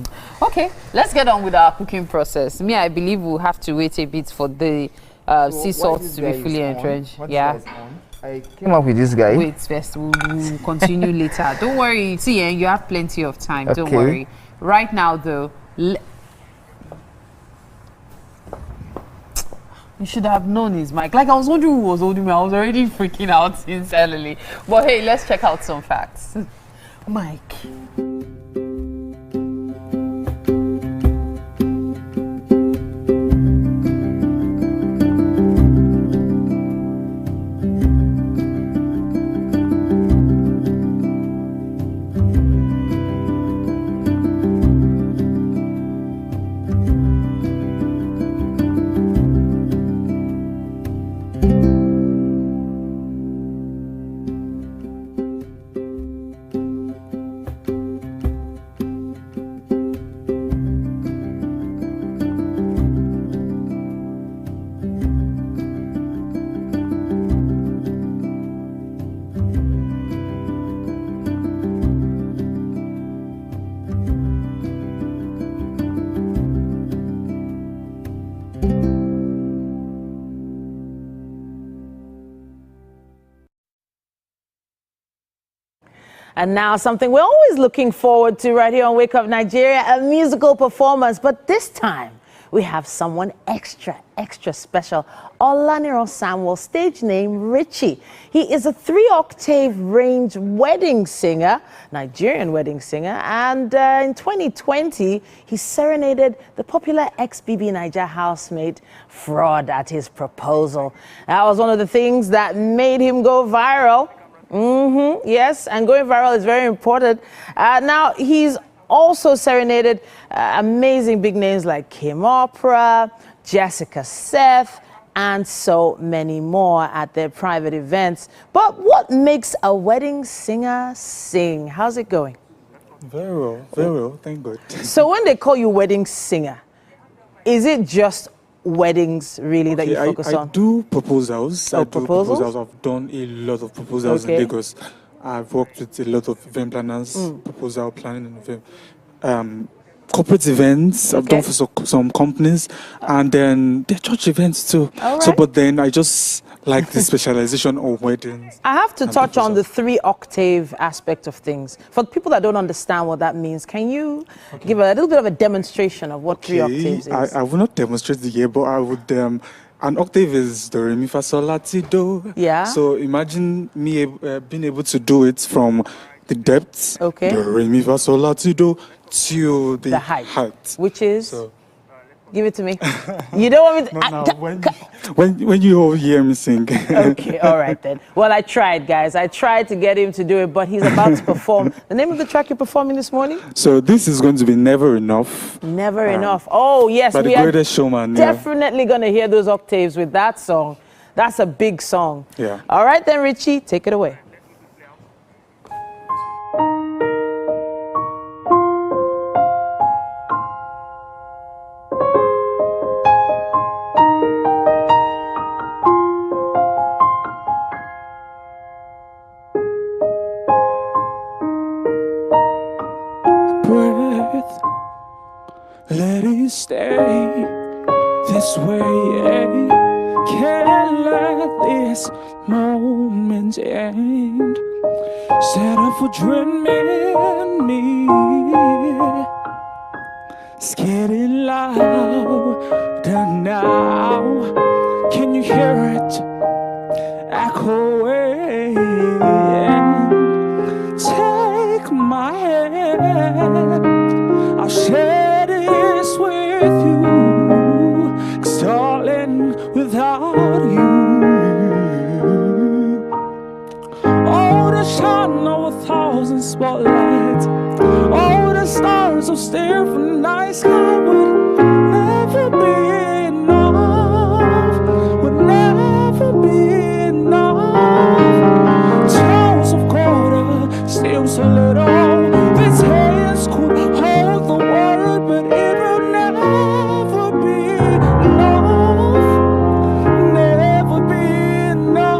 Speaker 1: okay, let's get on with our cooking process. Me, I believe we'll have to wait a bit for the sea salt to be fully entrenched. Yeah.
Speaker 20: I came up with this guy.
Speaker 1: Wait first, we'll continue later. Don't worry. See, you have plenty of time. Don't worry. Right now, though, you should have known his mic. Like I was wondering who was holding me. I was already freaking out sincerely. But hey, let's check out some facts. Mike. And now something we're always looking forward to right here on Wake Up Nigeria, a musical performance. But this time, we have someone extra special. Olaniro Samuel, stage name Richie. He is a 3-octave range wedding singer, Nigerian wedding singer. And in 2020, he serenaded the popular ex-BB Naija housemate Fraud at his proposal. That was one of the things that made him go viral. Yes, and going viral is very important. Now, he's also serenaded amazing big names like Kim Opera, Jessica Seth, and so many more at their private events. But what makes a wedding singer sing? How's it going?
Speaker 21: Very well, thank God.
Speaker 1: So when they call you wedding singer, is it just weddings really that you focus on?
Speaker 21: I do proposals.
Speaker 1: Proposals?
Speaker 21: I've done a lot of proposals in Lagos. I've worked with a lot of event planners, proposal planning and event. Corporate events, I've done for some companies, and then the church events too. So, but then I just like the specialization of weddings.
Speaker 1: I have to touch on the 3-octave aspect of things. For people that don't understand what that means, can you give a little bit of a demonstration of what 3 octaves is?
Speaker 21: I will not demonstrate it here, but I would. An octave is do, re, mi, fa, sol, la, ti, do.
Speaker 1: Yeah.
Speaker 21: So imagine me being able to do it from the depths, do, re, mi, fa, sol, la, ti, do, to the height.
Speaker 1: Which is? Give it to me. You don't want me to...
Speaker 21: No, when you all hear me sing.
Speaker 1: Okay, all right then. Well, I tried, guys. I tried to get him to do it, but he's about to perform. The name of the track you're performing this morning?
Speaker 21: So this is going to be Never Enough.
Speaker 1: Never Enough. Oh, yes.
Speaker 21: By the Greatest Showman.
Speaker 1: Definitely going to hear those octaves with that song. That's a big song.
Speaker 21: Yeah.
Speaker 1: All right then, Richie, take it away.
Speaker 21: Let it stay this way. Can't let this moment end. Set up for dreaming me. It's getting louder now. Can you hear it echoing? Take my hand. I'll share this with you, 'cause darling, without you, oh, the shine of 1,000 spotlights, oh, the stars of different night sky would never be enough, would never be enough. Towns of quarter, still so little, these hands could hold the world, but it will never be enough, never be enough, never, never,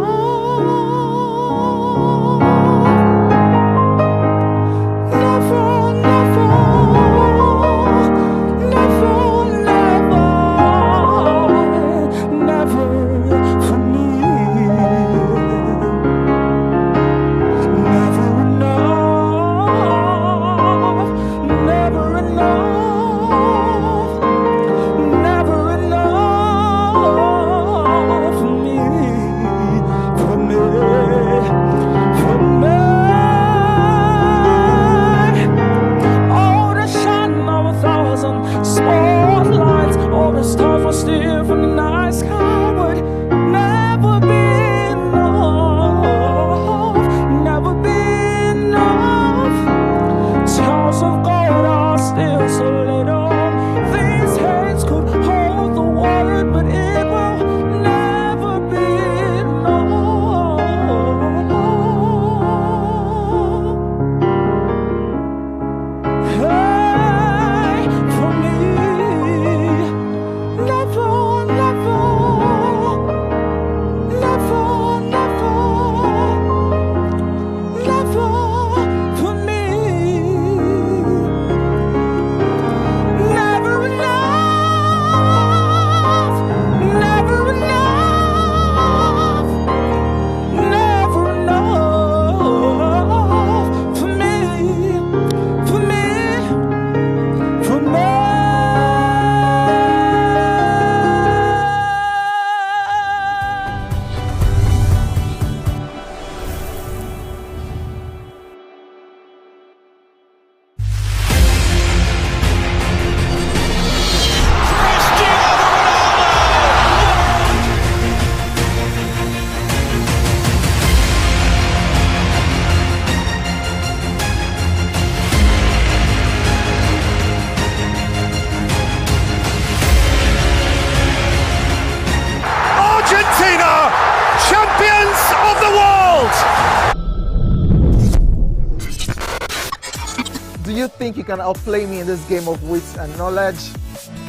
Speaker 3: Do you think you can outplay me in this game of wits and knowledge?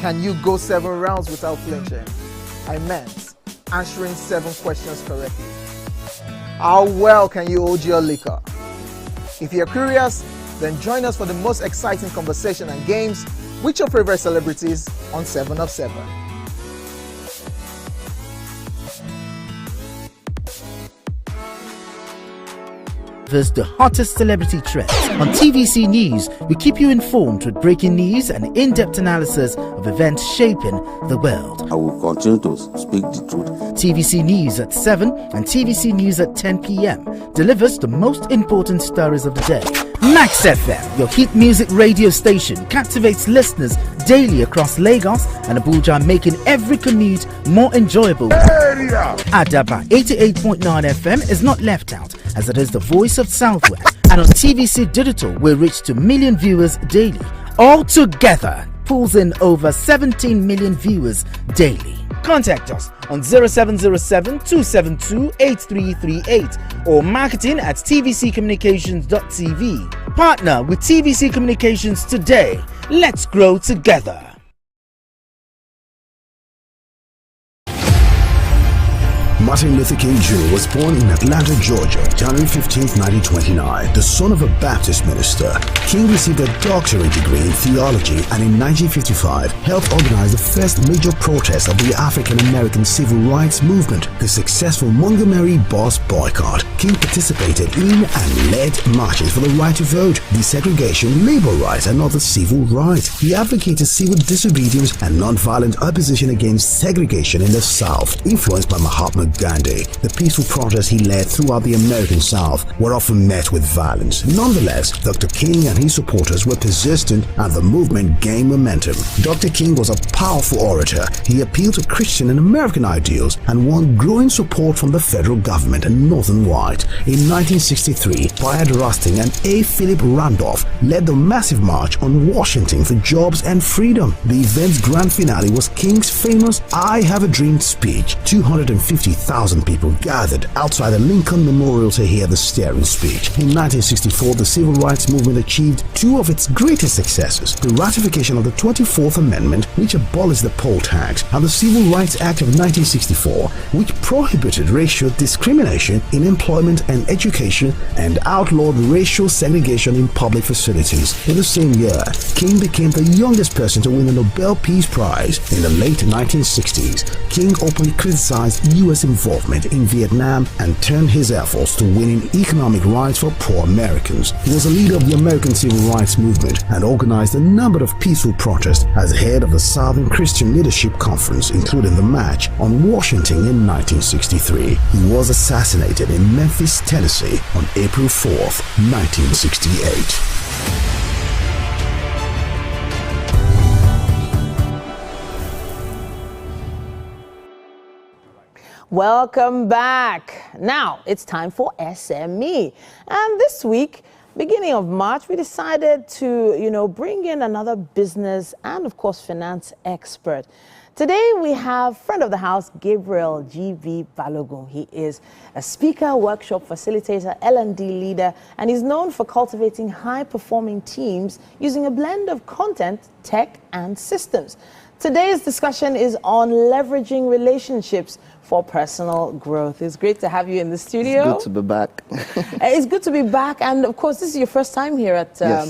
Speaker 3: Can you go 7 rounds without flinching? I meant answering 7 questions correctly. How well can you hold your liquor? If you're curious, then join us for the most exciting conversation and games with your favorite celebrities on 7 of 7.
Speaker 22: The hottest celebrity trends. On TVC News, we keep you informed with breaking news and in-depth analysis of events shaping the world.
Speaker 23: I will continue to speak the truth.
Speaker 22: TVC News at 7 and TVC News at 10 p.m. delivers the most important stories of the day. Max FM, your hit music radio station, captivates listeners daily across Lagos and Abuja, making every commute more enjoyable. Adaba 88.9 FM is not left out, as it is the voice of Southwest. And on TVC Digital, we reach to million viewers daily. All together, pulls in over 17 million viewers daily. Contact us on 0707-272-8338 or marketing@tvccommunications.tv. Partner with TVC Communications today. Let's grow together.
Speaker 9: Martin Luther King Jr. was born in Atlanta, Georgia, January 15, 1929. The son of a Baptist minister, King received a doctorate degree in theology and in 1955 helped organize the first major protest of the African American civil rights movement, the successful Montgomery bus boycott. King participated in and led marches for the right to vote, desegregation, labor rights, and other civil rights. He advocated civil disobedience and nonviolent opposition against segregation in the South, influenced by Mahatma Gandhi. The peaceful protests he led throughout the American South were often met with violence. Nonetheless, Dr. King and his supporters were persistent and the movement gained momentum. Dr. King was a powerful orator. He appealed to Christian and American ideals and won growing support from the federal government and Northern White. In 1963, Bayard Rustin and A. Philip Randolph led the massive march on Washington for jobs and freedom. The event's grand finale was King's famous I Have a Dream speech. 250,000 people gathered outside the Lincoln Memorial to hear the stirring speech. In 1964, the civil rights movement achieved 2 of its greatest successes: the ratification of the 24th Amendment, which abolished the poll tax, and the Civil Rights Act of 1964, which prohibited racial discrimination in employment and education and outlawed racial segregation in public facilities. In the same year, King became the youngest person to win the Nobel Peace Prize. In the late 1960s, King openly criticized U.S. involvement in Vietnam and turned his efforts to winning economic rights for poor Americans. He was a leader of the American Civil Rights Movement and organized a number of peaceful protests as head of the Southern Christian Leadership Conference, including the March on Washington in 1963. He was assassinated in Memphis, Tennessee on April 4th, 1968.
Speaker 1: Welcome back. Now it's time for SME. And this week, beginning of March, we decided to, bring in another business and, of course, finance expert. Today, we have friend of the house, Gabriel G.V. Balogun. He is a speaker, workshop facilitator, L&D leader, and he's known for cultivating high-performing teams using a blend of content, tech, and systems. Today's discussion is on leveraging relationships for personal growth. It's great to have you in the studio.
Speaker 2: It's good to be back.
Speaker 1: It's good to be back. And of course, this is your first time here at our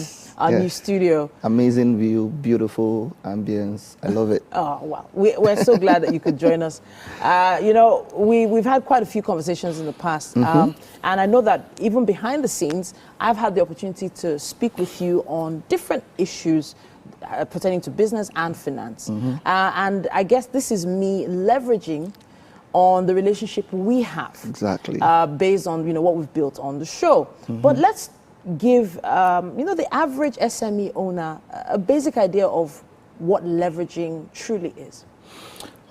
Speaker 1: new studio.
Speaker 2: Amazing view, beautiful ambience. I love it.
Speaker 1: Oh, wow. We're so glad that you could join us. We've had quite a few conversations in the past. And I know that even behind the scenes, I've had the opportunity to speak with you on different issues pertaining to business and finance. And I guess this is me leveraging on the relationship we have.
Speaker 2: Exactly.
Speaker 1: Based on, what we've built on the show. But let's give, the average SME owner a basic idea of what leveraging truly is.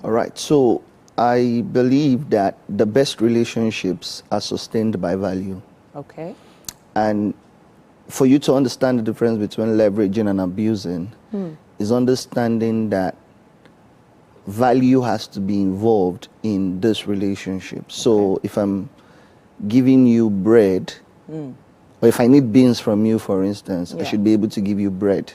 Speaker 2: All right. So I believe that the best relationships are sustained by value.
Speaker 1: Okay.
Speaker 2: And for you to understand the difference between leveraging and abusing is understanding that value has to be involved in this relationship. So if I'm giving you bread Or if I need beans from you, for instance, I should be able to give you bread.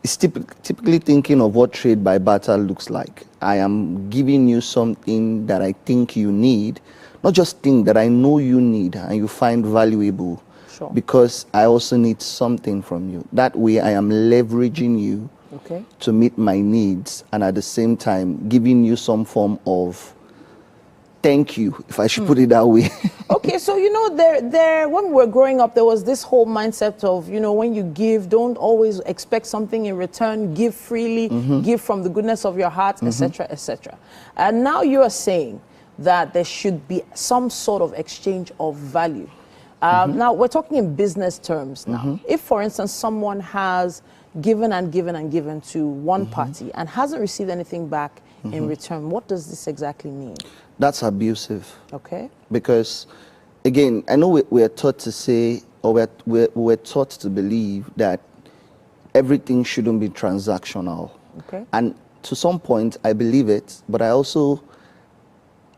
Speaker 2: It's typically thinking of what trade by barter looks like. I am giving you something that I think you need, not just think that I know you need and you find valuable, because I also need something from you. That way I am leveraging you to meet my needs, and at the same time giving you some form of thank you, if I should put it that way.
Speaker 1: Okay, so you know, there when we were growing up, there was this whole mindset of, you know, when you give, don't always expect something in return. Give freely, give from the goodness of your heart, etc., etc. And now you are saying that there should be some sort of exchange of value. Now we're talking in business terms now. If, for instance, someone has given and given and given to one party and hasn't received anything back in return, what does this exactly mean?
Speaker 2: That's abusive.
Speaker 1: Okay.
Speaker 2: Because, again, I know we're taught to say, or we're taught to believe that everything shouldn't be transactional.
Speaker 1: Okay.
Speaker 2: And to some point, I believe it, but I also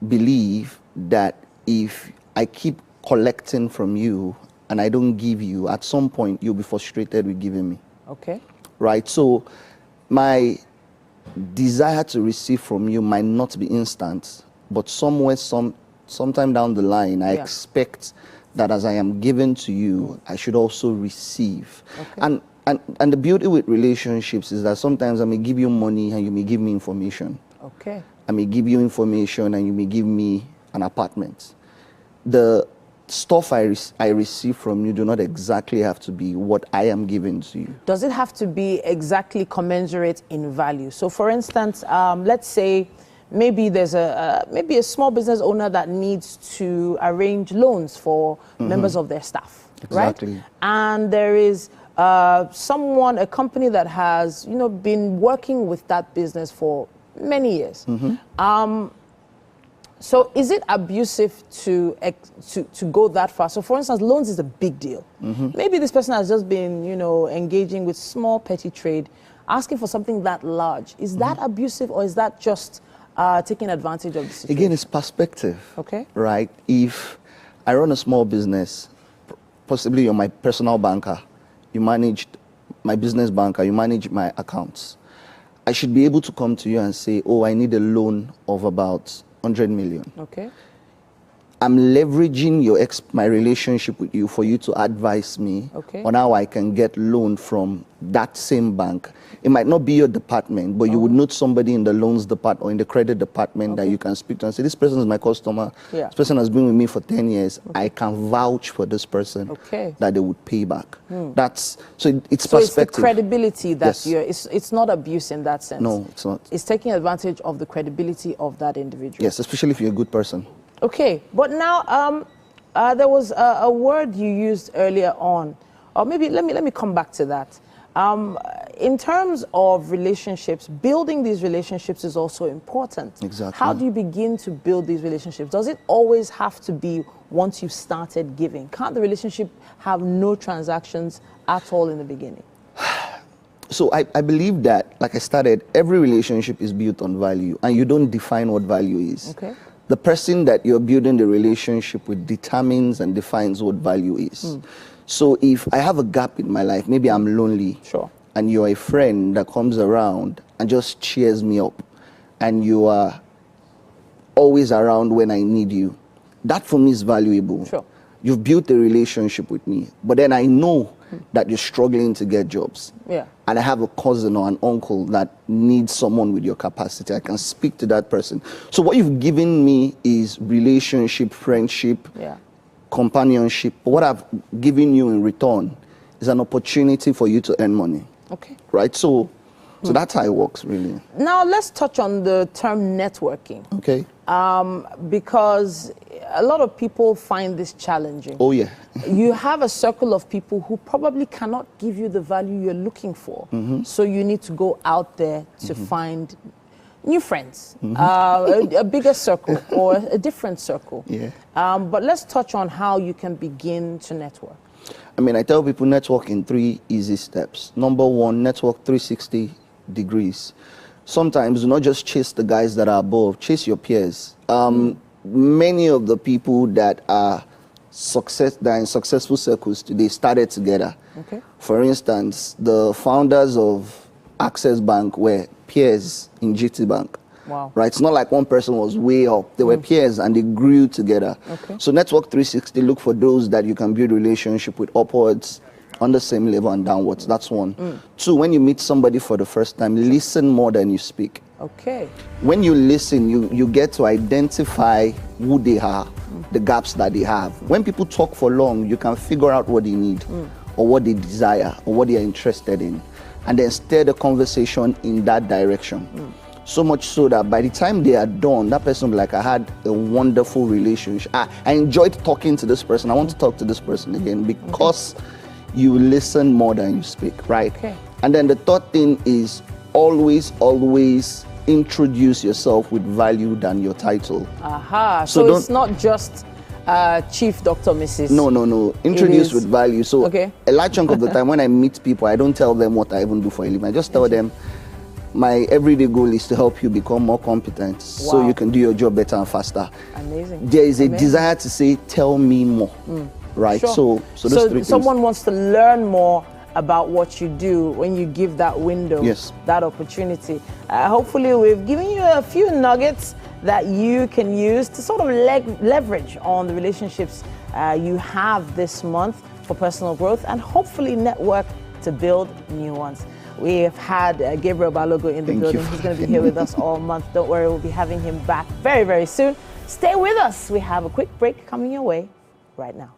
Speaker 2: believe that if I keep collecting from you and I don't give you, at some point you'll be frustrated with giving me.
Speaker 1: Okay.
Speaker 2: Right? So my desire to receive from you might not be instant, but somewhere, sometime down the line, I expect that as I am given to you, I should also receive. Okay. And the beauty with relationships is that sometimes I may give you money and you may give me information.
Speaker 1: Okay.
Speaker 2: I may give you information and you may give me an apartment. The stuff I receive from you do not exactly have to be what I am giving to you.
Speaker 1: Does it have to be exactly commensurate in value? So, for instance, let's say maybe there's maybe a small business owner that needs to arrange loans for members of their staff,
Speaker 2: exactly.
Speaker 1: Right? And there is a company that has, you know, been working with that business for many years. So is it abusive to go that far? So, for instance, loans is a big deal. Maybe this person has just been, you know, engaging with small petty trade, asking for something that large. Is that abusive, or is that just taking advantage of the situation?
Speaker 2: Again, it's perspective.
Speaker 1: Okay.
Speaker 2: Right? If I run a small business, possibly you're my personal banker, you managed my business banker, you manage my accounts, I should be able to come to you and say, oh, I need a loan of about 100 million.
Speaker 1: Okay.
Speaker 2: I'm leveraging my relationship with you for you to advise me on how I can get loan from that same bank. It might not be your department, but you would know somebody in the loans department or in the credit department that you can speak to and say, this person is my customer. This person has been with me for 10 years. I can vouch for this person that they would pay back. It's perspective.
Speaker 1: So it's the credibility that it's not abuse in that sense.
Speaker 2: No, it's not.
Speaker 1: It's taking advantage of the credibility of that individual.
Speaker 2: Yes, especially if you're a good person.
Speaker 1: Okay, but now there was a word you used earlier on, or maybe let me come back to that. In terms of relationships, building these relationships is also important.
Speaker 2: Exactly.
Speaker 1: How do you begin to build these relationships? Does it always have to be once you've started giving? Can't the relationship have no transactions at all in the beginning?
Speaker 2: So I believe that, like I started, every relationship is built on value, and you don't define what value is.
Speaker 1: Okay.
Speaker 2: The person that you're building the relationship with determines and defines what value is. So if I have a gap in my life, maybe I'm lonely, and you're a friend that comes around and just cheers me up, and you are always around when I need you, that for me is valuable. You've built a relationship with me, but then I know that you're struggling to get jobs. And I have a cousin or an uncle that needs someone with your capacity. I can speak to that person. So what you've given me is relationship, friendship, companionship. What I've given you in return is an opportunity for you to earn money.
Speaker 1: Okay.
Speaker 2: Right? So that's how it works, really.
Speaker 1: Now let's touch on the term networking.
Speaker 2: Okay.
Speaker 1: Because a lot of people find this challenging.
Speaker 2: Oh, yeah.
Speaker 1: You have a circle of people who probably cannot give you the value you're looking for. So you need to go out there to find new friends, a bigger circle or a different circle. But let's touch on how you can begin to network.
Speaker 2: I mean, I tell people network in 3 easy steps. Number 1, network 360 degrees. Sometimes do not just chase the guys that are above, chase your peers. Many of the people that are that are in successful circles today started together.
Speaker 1: Okay.
Speaker 2: For instance, the founders of Access Bank were peers in GT Bank.
Speaker 1: Wow.
Speaker 2: Right? It's not like one person was way up. They were peers and they grew together.
Speaker 1: Okay.
Speaker 2: So Network 360 look for those that you can build relationship with upwards, on the same level and downwards. That's one. Two, when you meet somebody for the first time, listen more than you speak.
Speaker 1: Okay.
Speaker 2: When you listen, you get to identify who they are, the gaps that they have. When people talk for long, you can figure out what they need or what they desire or what they are interested in, and then steer the conversation in that direction. So much so that by the time they are done, that person will be like, I had a wonderful relationship. I enjoyed talking to this person. I want to talk to this person again, because you listen more than you speak, right?
Speaker 1: Okay.
Speaker 2: And then the third thing is always introduce yourself with value than your title.
Speaker 1: Aha.
Speaker 2: So
Speaker 1: So it's not just Chief Dr. Mrs.
Speaker 2: No. Introduce with value. So
Speaker 1: okay.
Speaker 2: a large chunk of the time when I meet people, I don't tell them what I even do for a living. I just tell them my everyday goal is to help you become more competent so you can do your job better and faster.
Speaker 1: Amazing.
Speaker 2: There is a desire to say, tell me more. Right?
Speaker 1: Sure.
Speaker 2: So those three things.
Speaker 1: Someone wants to learn more about what you do when you give that window, that opportunity. Hopefully we've given you a few nuggets that you can use to sort of leverage on the relationships you have this month for personal growth, and hopefully network to build new ones. We have had Gabriel Balogo in the building. He's going to be here with us all month. Don't worry, we'll be having him back very, very soon. Stay with us. We have a quick break coming your way right now.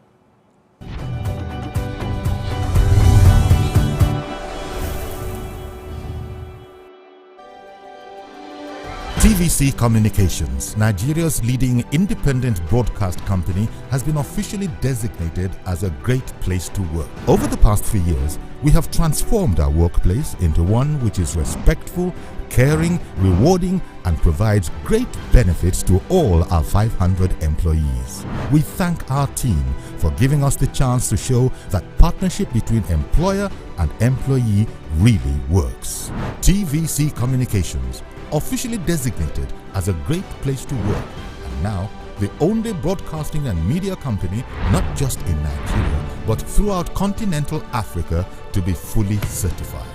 Speaker 19: TVC Communications, Nigeria's leading independent broadcast company, has been officially designated as a great place to work. Over the past 3 years, we have transformed our workplace into one which is respectful, caring, rewarding, and provides great benefits to all our 500 employees. We thank our team for giving us the chance to show that partnership between employer and employee really works. TVC Communications, officially designated as a great place to work, and now the only broadcasting and media company not just in Nigeria but throughout continental Africa to be fully certified.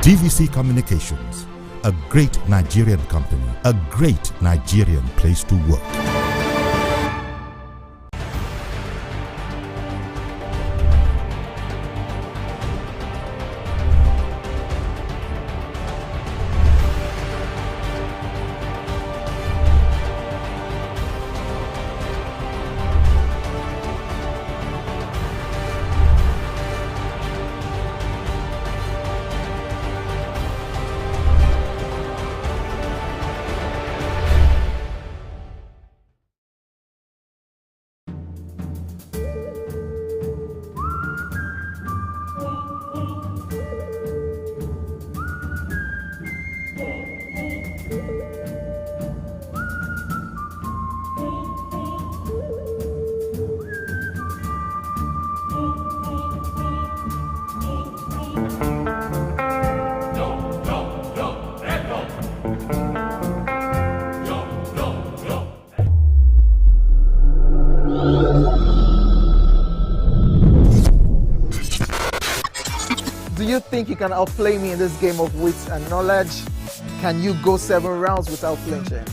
Speaker 19: TVC Communications, a great Nigerian company, a great Nigerian place to work.
Speaker 3: Do you think you can outplay me in this game of wits and knowledge? Can you go 7 rounds without flinching?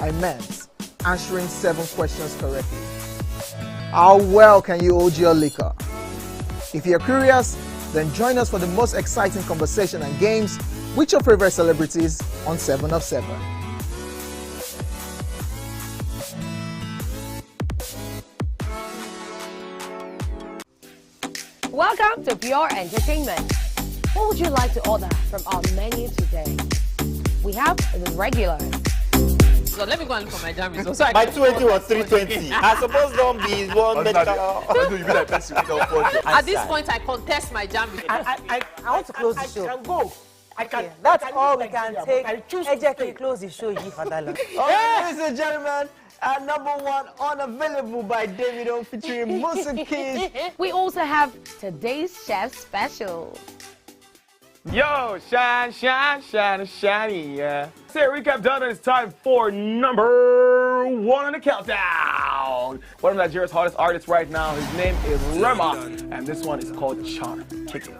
Speaker 3: I meant answering 7 questions correctly. How well can you hold your liquor? If you're curious, then join us for the most exciting conversation and games with your favorite celebrities on 7 of 7.
Speaker 4: Welcome to Pure Entertainment. What would you like to order from our menu today? We have the regular.
Speaker 5: So let me go and look for my jam results.
Speaker 6: My 280 was 320. I suppose don't be one better.
Speaker 5: At this point, I contest my jam results.
Speaker 15: I want to close the show.
Speaker 6: I can go. I can.
Speaker 15: That's all we can take. Ejeki, close the show. For that long.
Speaker 6: Ladies and gentlemen, number 1 unavailable by Davido featuring Musa Keys.
Speaker 4: We also have today's chef special.
Speaker 7: Yo, shine, shine, shine, shiny, yeah. Say recap done, and it's time for number 1 on the countdown. One of Nigeria's hottest artists right now, his name is Rema, and this one is called Charm. Kick it.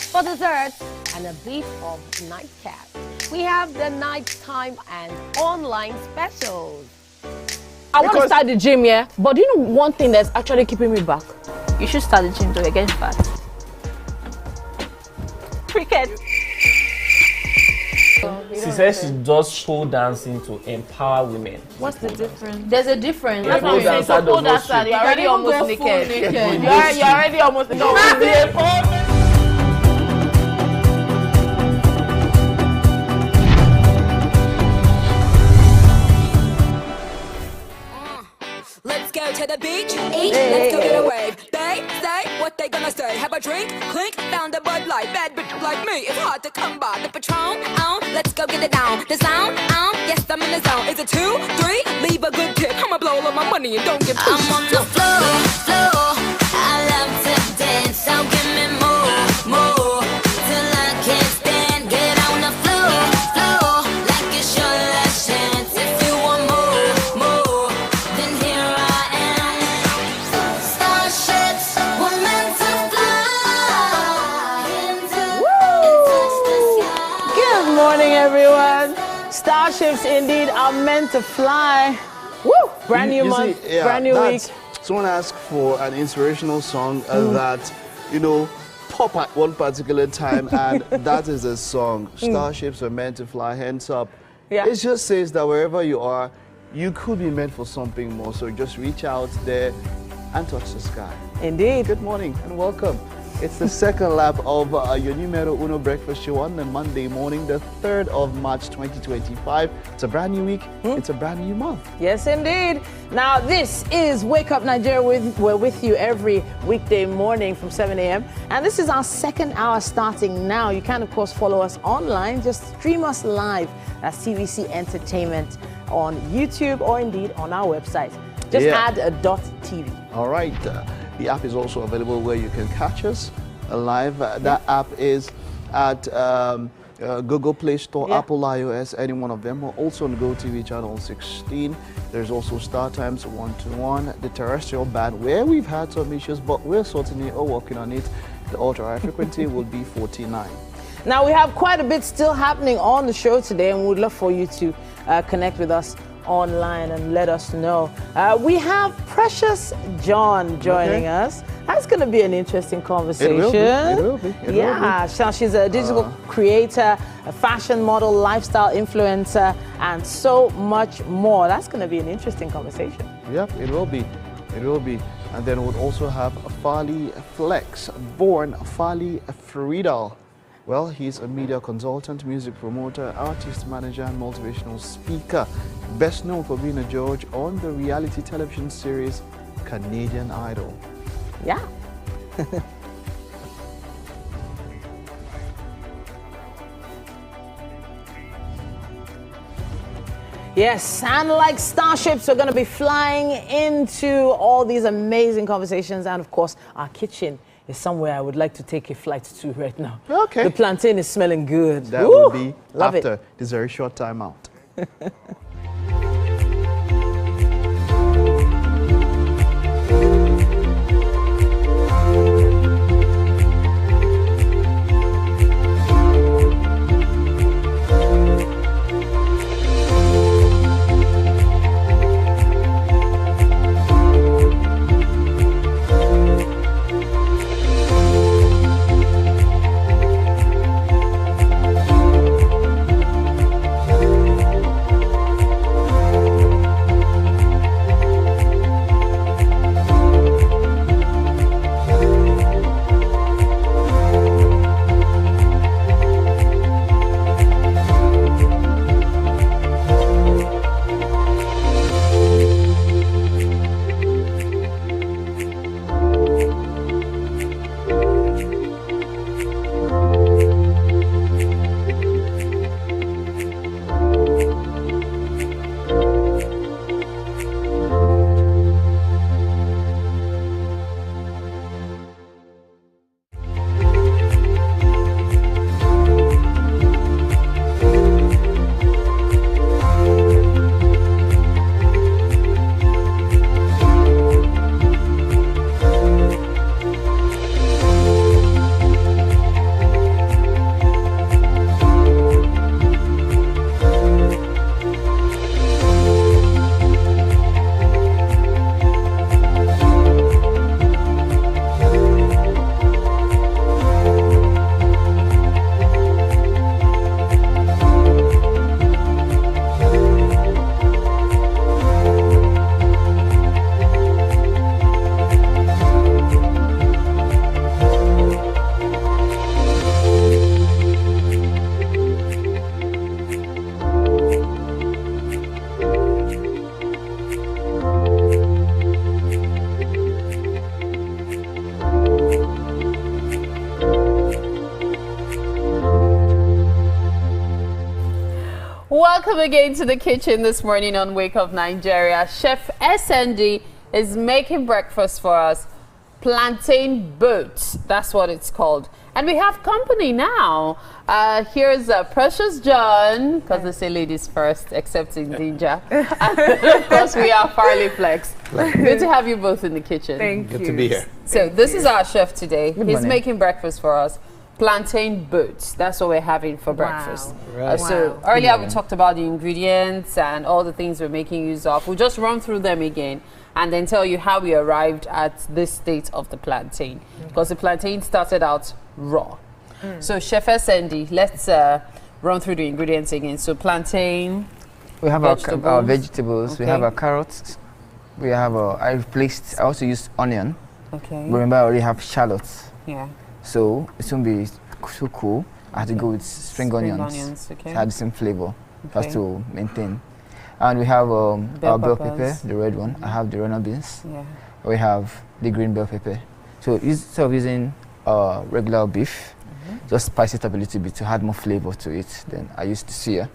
Speaker 4: For dessert and a bit of nightcap, we have the nighttime and online specials.
Speaker 8: I want to start the gym, yeah? But do you know one thing that's actually keeping me back? You should start the gym to get fat. Cricket.
Speaker 10: She says she does pole dancing to empower women.
Speaker 8: What's the difference? There's a difference.
Speaker 10: That's what I'm saying. So
Speaker 8: pole dancer, you're already almost naked. You're already almost naked.
Speaker 11: Let's go to the beach, eat, let's go get a wave. They say what they gonna say. Have a drink, clink, found a Bud Light. Bad bitch like me, it's hard to come by. The Patron, let's go get it down. The sound, yes, I'm in the zone. Is it 2, 3? Leave a good tip. I'ma blow all of my money and don't get pushed. I'm on the floor, floor. I love to dance, so give me more, till I can't stand. Get on the floor, floor, like it's your last chance. If you want more, then here I am. Starships were meant to fly into the sky.
Speaker 1: Good morning, everyone. Starships indeed are meant to fly. Woo! Brand new month, brand new week.
Speaker 2: Someone asked for an inspirational song that, pop at one particular time, and that is a song. Starships are meant to fly, hands up.
Speaker 1: Yeah.
Speaker 2: It just says that wherever you are, you could be meant for something more. So just reach out there and touch the sky.
Speaker 1: Indeed.
Speaker 2: Good morning and welcome. It's the second lap of your numero uno breakfast show on a Monday morning, the 3rd of March 2025. It's a brand new week. It's a brand new month.
Speaker 1: Yes, indeed. Now, this is Wake Up Nigeria. We're with you every weekday morning from 7 a.m. And this is our second hour starting now. You can, of course, follow us online. Just stream us live. That's TVC Entertainment on YouTube or indeed on our website. Just add a .tv.
Speaker 2: All right. The app is also available where you can catch us live. That app is at Google Play Store, Apple iOS, any one of them. We're also on GOTV channel 16. There's also StarTimes 121, the terrestrial band, where we've had some issues, but we're sorting it or working on it. The ultra high frequency will be 49.
Speaker 1: Now, we have quite a bit still happening on the show today, and we'd love for you to connect with us online and let us know. We have Precious John joining us. That's going to be an interesting conversation.
Speaker 2: It will be.
Speaker 1: So she's a digital creator, a fashion model, lifestyle influencer, and so much more. That's going to be an interesting conversation.
Speaker 2: Yep, it will be. It will be. And then we'll also have Fali Flex, born Fali Friedel. Well, he's a media consultant, music promoter, artist manager, and motivational speaker. Best known for being a judge on the reality television series Canadian Idol.
Speaker 1: Yeah. Yes, and like starships, we're going to be flying into all these amazing conversations. And of course, our kitchen is somewhere I would like to take a flight to right now.
Speaker 2: Okay.
Speaker 1: The plantain is smelling good.
Speaker 2: That will be
Speaker 1: Love
Speaker 2: after this very short time out.
Speaker 12: Welcome again to the kitchen this morning on Wake Up Nigeria. Chef SND is making breakfast for us. Plantain boat, that's what it's called. And we have company now. Here's Precious John, because they say ladies first, except in Danger. And of course, we are Farley Flex. Good to have you both in the kitchen.
Speaker 13: Thank you.
Speaker 12: Good to be here. So this is our chef today. He's making breakfast for us. Plantain boats, that's what we're having for breakfast.
Speaker 13: Right.
Speaker 12: So earlier we talked about the ingredients and all the things we're making use of. We'll just run through them again and then tell you how we arrived at this state of the plantain, because the plantain started out raw. So Chef SND, let's run through the ingredients again. So plantain,
Speaker 20: we have our vegetables,
Speaker 12: okay.
Speaker 20: We have our carrots, we have I also used onion.
Speaker 12: Okay.
Speaker 20: Remember I already have shallots.
Speaker 12: Yeah.
Speaker 20: So it won't be too cool. I have to go with spring onions.
Speaker 12: Okay.
Speaker 20: To add the same flavor. Has to maintain. And we have our bell pepper, the red one. I have the runner beans.
Speaker 12: Yeah.
Speaker 20: We have the green bell pepper. So instead of using regular beef, just spice it up a little bit to add more flavor to it. Then I used the suya.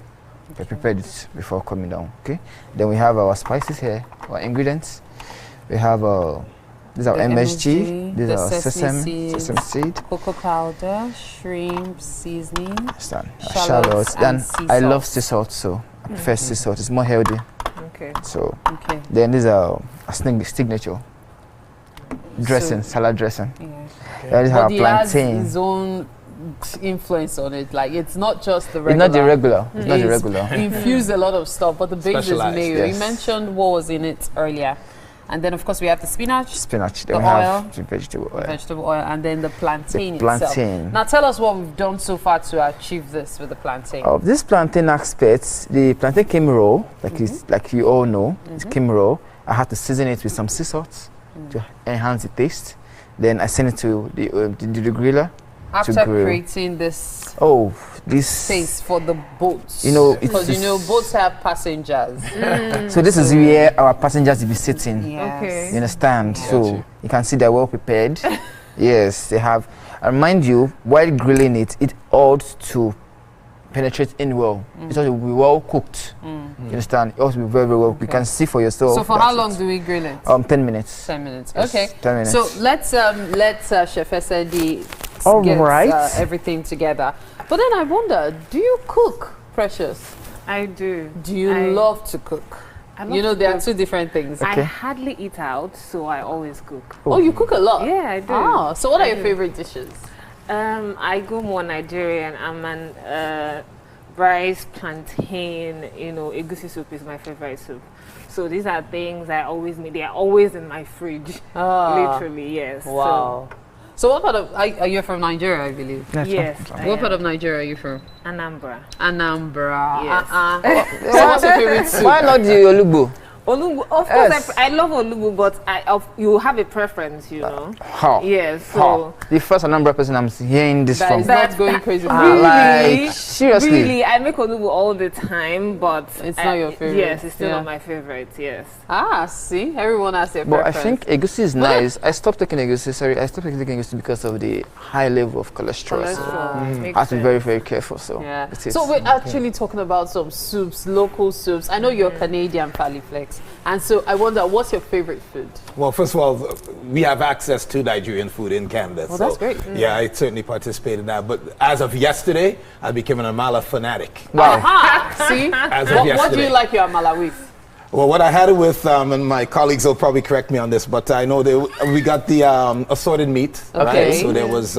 Speaker 20: I prepared it before coming down. Okay. Then we have our spices here, our ingredients. We have these are MSG, these are sesame seed,
Speaker 12: cocoa powder, shrimp seasoning,
Speaker 20: shallots. Then I love sea salt, so I prefer sea salt. It's more healthy.
Speaker 12: Okay.
Speaker 20: So then these are a signature dressing, salad dressing.
Speaker 12: Yeah.
Speaker 20: These
Speaker 12: But
Speaker 20: are
Speaker 12: he
Speaker 20: plantain.
Speaker 12: has his own influence on it. Like it's not just the regular.
Speaker 20: It's not the regular. It's not the regular.
Speaker 12: Infused a lot of stuff, but the base is mayo.
Speaker 20: Yes.
Speaker 12: You mentioned what was in it earlier. And then, of course, we have the spinach.
Speaker 20: Then
Speaker 12: the
Speaker 20: we
Speaker 12: oil,
Speaker 20: have the vegetable oil.
Speaker 12: And then the plantain,
Speaker 20: plantain.
Speaker 12: itself. Now, tell us what we've done so far to achieve this with the plantain.
Speaker 20: Of this plantain aspect, the plantain came raw, like you all know. It came raw. I had to season it with some sea salt to enhance the taste. Then I sent it to the griller.
Speaker 12: After creating this
Speaker 20: space
Speaker 12: for the boats,
Speaker 20: because
Speaker 12: boats have passengers.
Speaker 20: So this is where our passengers will be sitting.
Speaker 12: Yes. Okay.
Speaker 20: You understand? So you can see they're well prepared. Yes, they have. And mind you, while grilling it, it ought to penetrate in well. It ought to be well cooked. You understand? It ought to be very, very well. You can see for yourself.
Speaker 12: So for how long do we grill it?
Speaker 20: 10 minutes.
Speaker 12: 10 minutes.
Speaker 20: Yes,
Speaker 12: Okay.
Speaker 20: 10 minutes.
Speaker 12: So let's Chef SND get everything together. But then I wonder, do you cook, Precious?
Speaker 14: I do.
Speaker 12: Do you love to cook? There are two different things.
Speaker 14: I hardly eat out, so I always cook.
Speaker 12: Oh, you cook a lot?
Speaker 14: Yeah, I do.
Speaker 12: Ah, so what are your favorite dishes?
Speaker 14: I go more Nigerian. I'm an rice, plantain, egusi soup is my favorite soup. So these are things I always make. They are always in my fridge. Literally, yes.
Speaker 12: Wow. So what part of, are you from Nigeria, I believe?
Speaker 14: Yes.
Speaker 12: What part of Nigeria are you from?
Speaker 14: Anambra.
Speaker 12: Yes. So what's your favorite soup?
Speaker 20: Why not the Olugbo?
Speaker 14: Olugbo, of course, I love Olugbo, but you have a preference,
Speaker 20: How?
Speaker 14: Yes. So
Speaker 20: the first Anambra person I'm hearing this from.
Speaker 12: That's going crazy.
Speaker 14: Really?
Speaker 20: Like seriously?
Speaker 14: Really, I make Olugbo all the time, but
Speaker 12: it's not your favorite.
Speaker 14: Yes, it's still not my favorite. Yes.
Speaker 12: See, everyone has their
Speaker 20: But
Speaker 12: preference.
Speaker 20: I think egusi is nice. I stopped taking egusi. I stopped taking egusi because of the high level of cholesterol. So I have to be very, very careful. So
Speaker 12: So we're actually talking about some soups, local soups. I know you're Canadian, Farley Flex. And so I wonder, what's your favorite food?
Speaker 24: Well, first of all, we have access to Nigerian food in Canada.
Speaker 12: Well, that's great.
Speaker 24: Yeah, I certainly participate in that. But as of yesterday, I became an amala fanatic.
Speaker 20: Wow.
Speaker 12: See?
Speaker 24: As of
Speaker 12: What do
Speaker 24: yesterday.
Speaker 12: you like your amala with?
Speaker 24: Well, what I had it with, and my colleagues will probably correct me on this, but I know we got the assorted meat.
Speaker 12: Okay.
Speaker 24: Right? So there was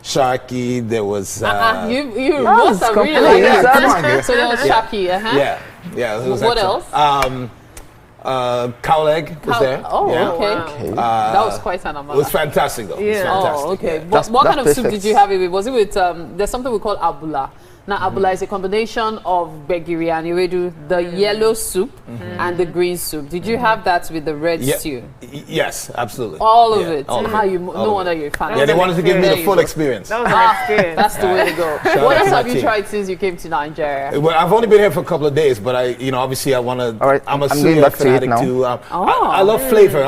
Speaker 24: sharky, there was...
Speaker 12: you must have really like that. So there was sharky,
Speaker 24: Yeah, it was
Speaker 12: what
Speaker 24: excellent.
Speaker 12: else?
Speaker 24: Cow leg was there.
Speaker 12: Oh,
Speaker 24: yeah.
Speaker 12: okay. That was quite an amala.
Speaker 24: It was fantastic, though.
Speaker 12: Yeah.
Speaker 24: It was fantastic.
Speaker 12: Oh, okay.
Speaker 24: Yeah.
Speaker 12: What kind of soup did you have it with? Was it with, there's something we call abula. Now, abula is a combination of begiri and iwedu, the yellow soup and the green soup. Did you have that with the red stew?
Speaker 24: Yes, absolutely.
Speaker 12: All of it.
Speaker 24: All of
Speaker 12: How
Speaker 24: it.
Speaker 12: you? No wonder you're a fan.
Speaker 24: Yeah, they wanted to give me the full experience.
Speaker 14: That was an experience.
Speaker 12: That's the way to go.
Speaker 24: Shout
Speaker 12: What
Speaker 24: out
Speaker 12: else
Speaker 24: to
Speaker 12: have
Speaker 24: my
Speaker 12: you
Speaker 24: team.
Speaker 12: tried since you came to Nigeria?
Speaker 24: Well, I've only been here for a couple of days, but obviously I want to.
Speaker 20: Right,
Speaker 24: I'm a
Speaker 20: I'm going
Speaker 24: suya
Speaker 20: back to it
Speaker 24: fanatic
Speaker 20: now.
Speaker 24: too. I love flavor.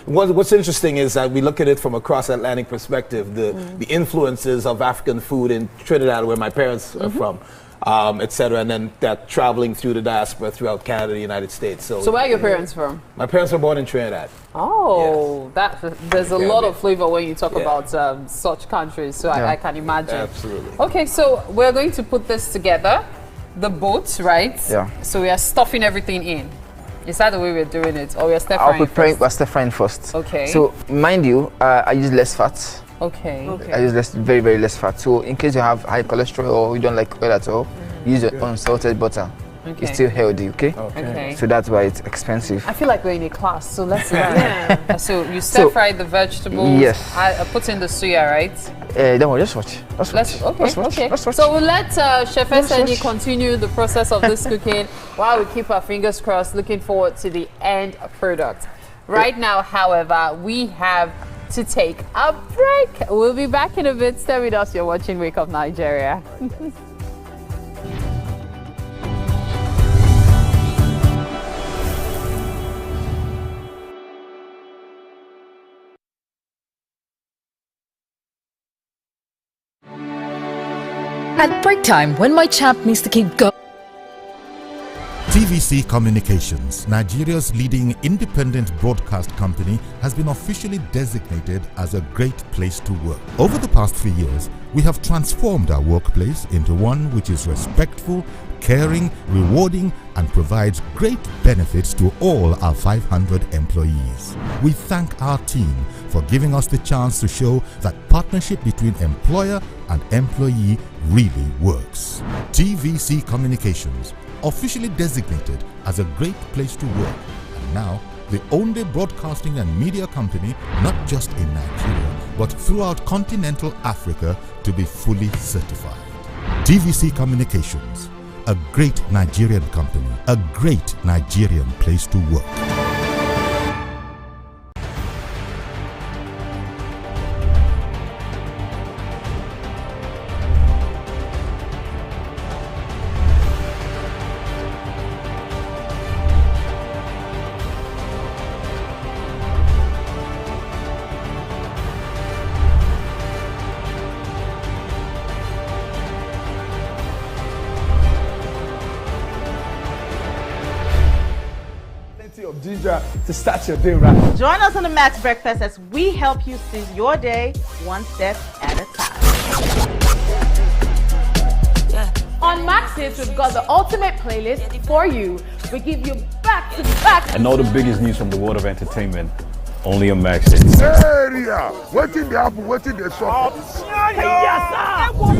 Speaker 24: What's interesting is that we look at it from a cross-Atlantic perspective. The influences of African food in Trinidad, where my parents are from. etc. And then they're traveling through the diaspora throughout Canada, the United States.
Speaker 12: So where are your parents from?
Speaker 24: My parents were born in Trinidad.
Speaker 12: Oh, there's a lot of flavor when you talk about such countries, so I can imagine.
Speaker 24: Absolutely.
Speaker 12: Okay, so we're going to put this together, the boat, right?
Speaker 20: Yeah.
Speaker 12: So we are stuffing everything in. Is that the way we're doing it, or we're stir frying?
Speaker 20: We're stir frying first.
Speaker 12: Okay.
Speaker 20: So mind you, I use less fat.
Speaker 12: Okay.
Speaker 20: I use very, very less fat. So in case you have high cholesterol or you don't like oil at all, use your unsalted butter.
Speaker 12: Okay.
Speaker 20: It's still healthy, okay?
Speaker 12: Okay.
Speaker 20: So that's why it's expensive.
Speaker 12: I feel like we're in a class, so let's learn. So you stir fry the vegetables.
Speaker 20: Yes.
Speaker 12: I put in the suya, right?
Speaker 20: Don't worry, just watch.
Speaker 12: Okay. So we'll let Chef SND continue the process of this cooking while we keep our fingers crossed, looking forward to the end product. Right now, however, we have to take a break. We'll be back in a bit. Stay with us. You're watching Wake Up Nigeria.
Speaker 13: At break time, when my champ needs to keep going.
Speaker 19: TVC Communications, Nigeria's leading independent broadcast company, has been officially designated as a great place to work. Over the past 3 years, we have transformed our workplace into one which is respectful, caring, rewarding, and provides great benefits to all our 500 employees. We thank our team for giving us the chance to show that partnership between employer and employee really works. TVC Communications, officially designated as a great place to work, and now the only broadcasting and media company not just in Nigeria but throughout continental Africa to be fully certified. TVC Communications, a great Nigerian company, a great Nigerian place to work.
Speaker 16: Of ginger to start your day right.
Speaker 1: Join us on the Max Breakfast as we help you seize your day one step at a time.
Speaker 8: On Max Hits, we've got the ultimate playlist for you. We give you back-to-back.
Speaker 17: And all the biggest news from the world of entertainment, only on Max Hits.
Speaker 18: Area, waiting the apple, waiting the shop.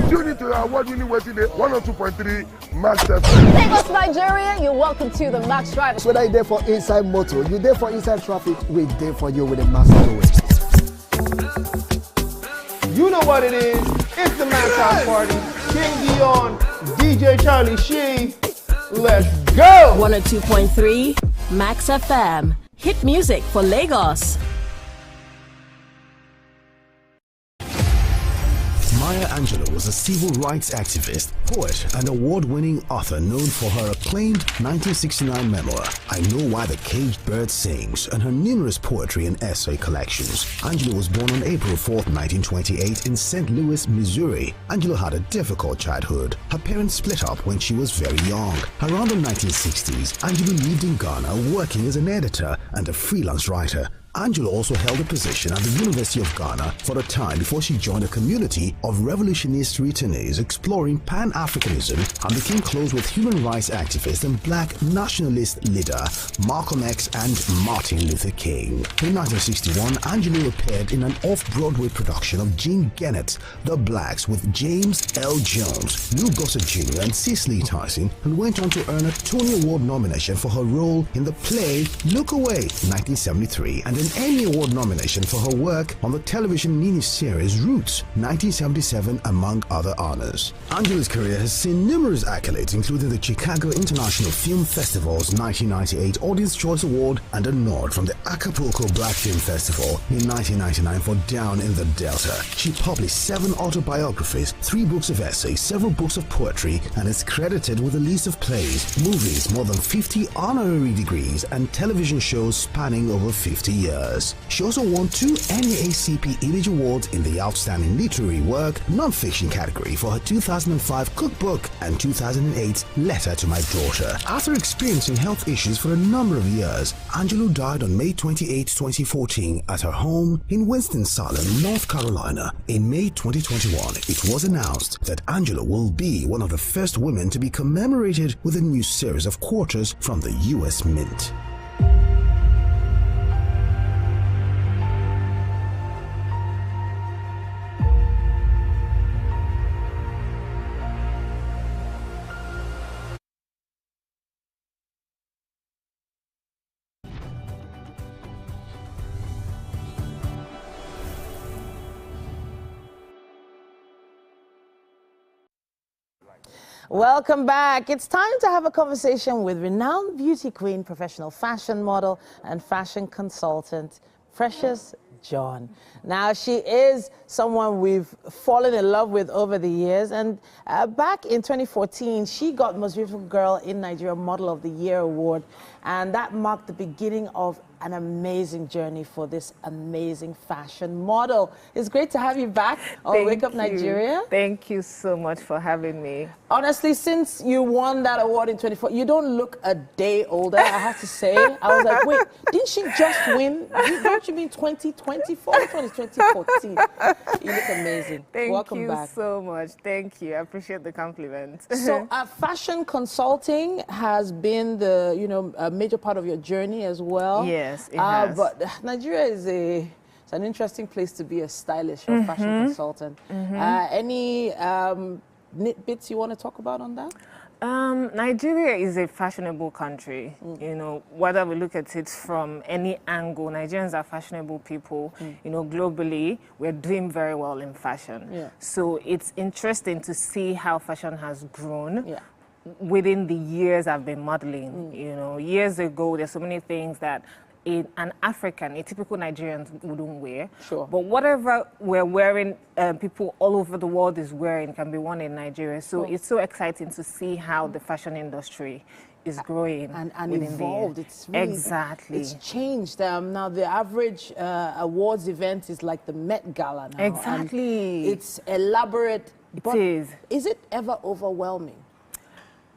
Speaker 18: Tune into our award-winning waiting the 102.3 Max FM.
Speaker 8: Lagos, Nigeria, you're welcome to the Max Drive.
Speaker 25: Whether you're there for inside motor, you're there for inside traffic, we're there for you with a Max Drive.
Speaker 16: You know what it is. It's the Max House Party. King Dion, DJ Charlie Sheen. Let's go!
Speaker 26: 102.3 Max FM. Hit music for Lagos.
Speaker 9: Maya Angelou was a civil rights activist, poet, and award-winning author known for her acclaimed 1969 memoir, I Know Why the Caged Bird Sings, and her numerous poetry and essay collections. Angelou was born on April 4th, 1928 in St. Louis, Missouri. Angelou had a difficult childhood. Her parents split up when she was very young. Around the 1960s, Angelou lived in Ghana working as an editor and a freelance writer. Angelou also held a position at the University of Ghana for a time before she joined a community of revolutionist returnees exploring Pan-Africanism and became close with human rights activist and black nationalist leader Malcolm X and Martin Luther King. In 1961, Angelou appeared in an off-Broadway production of Jean Genet's The Blacks with James L. Jones, Lou Gossett Jr. and Cicely Tyson, and went on to earn a Tony Award nomination for her role in the play Look Away, 1973, and an Emmy Award nomination for her work on the television miniseries Roots, 1977, among other honors. Angelou's career has seen numerous accolades, including the Chicago International Film Festival's 1998 Audience Choice Award and a nod from the Acapulco Black Film Festival in 1999 for Down in the Delta. She published 7 autobiographies, 3 books of essays, several books of poetry, and is credited with a list of plays, movies, more than 50 honorary degrees, and television shows spanning over 50 years. years. She also won 2 NAACP Image Awards in the Outstanding Literary Work Non-Fiction category for her 2005 cookbook and 2008 Letter to My Daughter. After experiencing health issues for a number of years, Angelo died on May 28, 2014 at her home in Winston-Salem, North Carolina. In May 2021, it was announced that Angelo will be one of the first women to be commemorated with a new series of quarters from the U.S. Mint.
Speaker 1: Welcome back. It's time to have a conversation with renowned beauty queen, professional fashion model, and fashion consultant, Precious John. Now, she is someone we've fallen in love with over the years. And back in 2014, she got Most Beautiful Girl in Nigeria Model of the Year award. And that marked the beginning of an amazing journey for this amazing fashion model. It's great to have you back on Wake Up Nigeria.
Speaker 14: Thank you so much for having me.
Speaker 1: Honestly, since you won that award in 2014, you don't look a day older, I have to say. I was like, wait, didn't she just win? Don't you mean 2024? 2014. You look amazing.
Speaker 14: Welcome
Speaker 1: back.
Speaker 14: Thank you so much. Thank you. I appreciate the compliment.
Speaker 1: So, fashion consulting has been the, a major part of your journey as well.
Speaker 14: Yes, it has.
Speaker 1: But Nigeria is it's an interesting place to be a stylist or fashion consultant. Any nitbits you want to talk about on that?
Speaker 14: Nigeria is a fashionable country. Whether we look at it from any angle, Nigerians are fashionable people. Globally, we're doing very well in fashion.
Speaker 1: Yeah.
Speaker 14: So it's interesting to see how fashion has grown. Within the years I've been modeling. Years ago, there's so many things that an African, a typical Nigerian wouldn't wear.
Speaker 1: Sure.
Speaker 14: But whatever we're wearing, people all over the world is wearing, can be worn in Nigeria. So it's so exciting to see how the fashion industry is growing
Speaker 1: and evolved. It's really,
Speaker 14: exactly.
Speaker 1: It's changed. Now the average awards event is like the Met Gala now.
Speaker 14: Exactly.
Speaker 1: It's elaborate.
Speaker 14: It is.
Speaker 1: Is it ever overwhelming?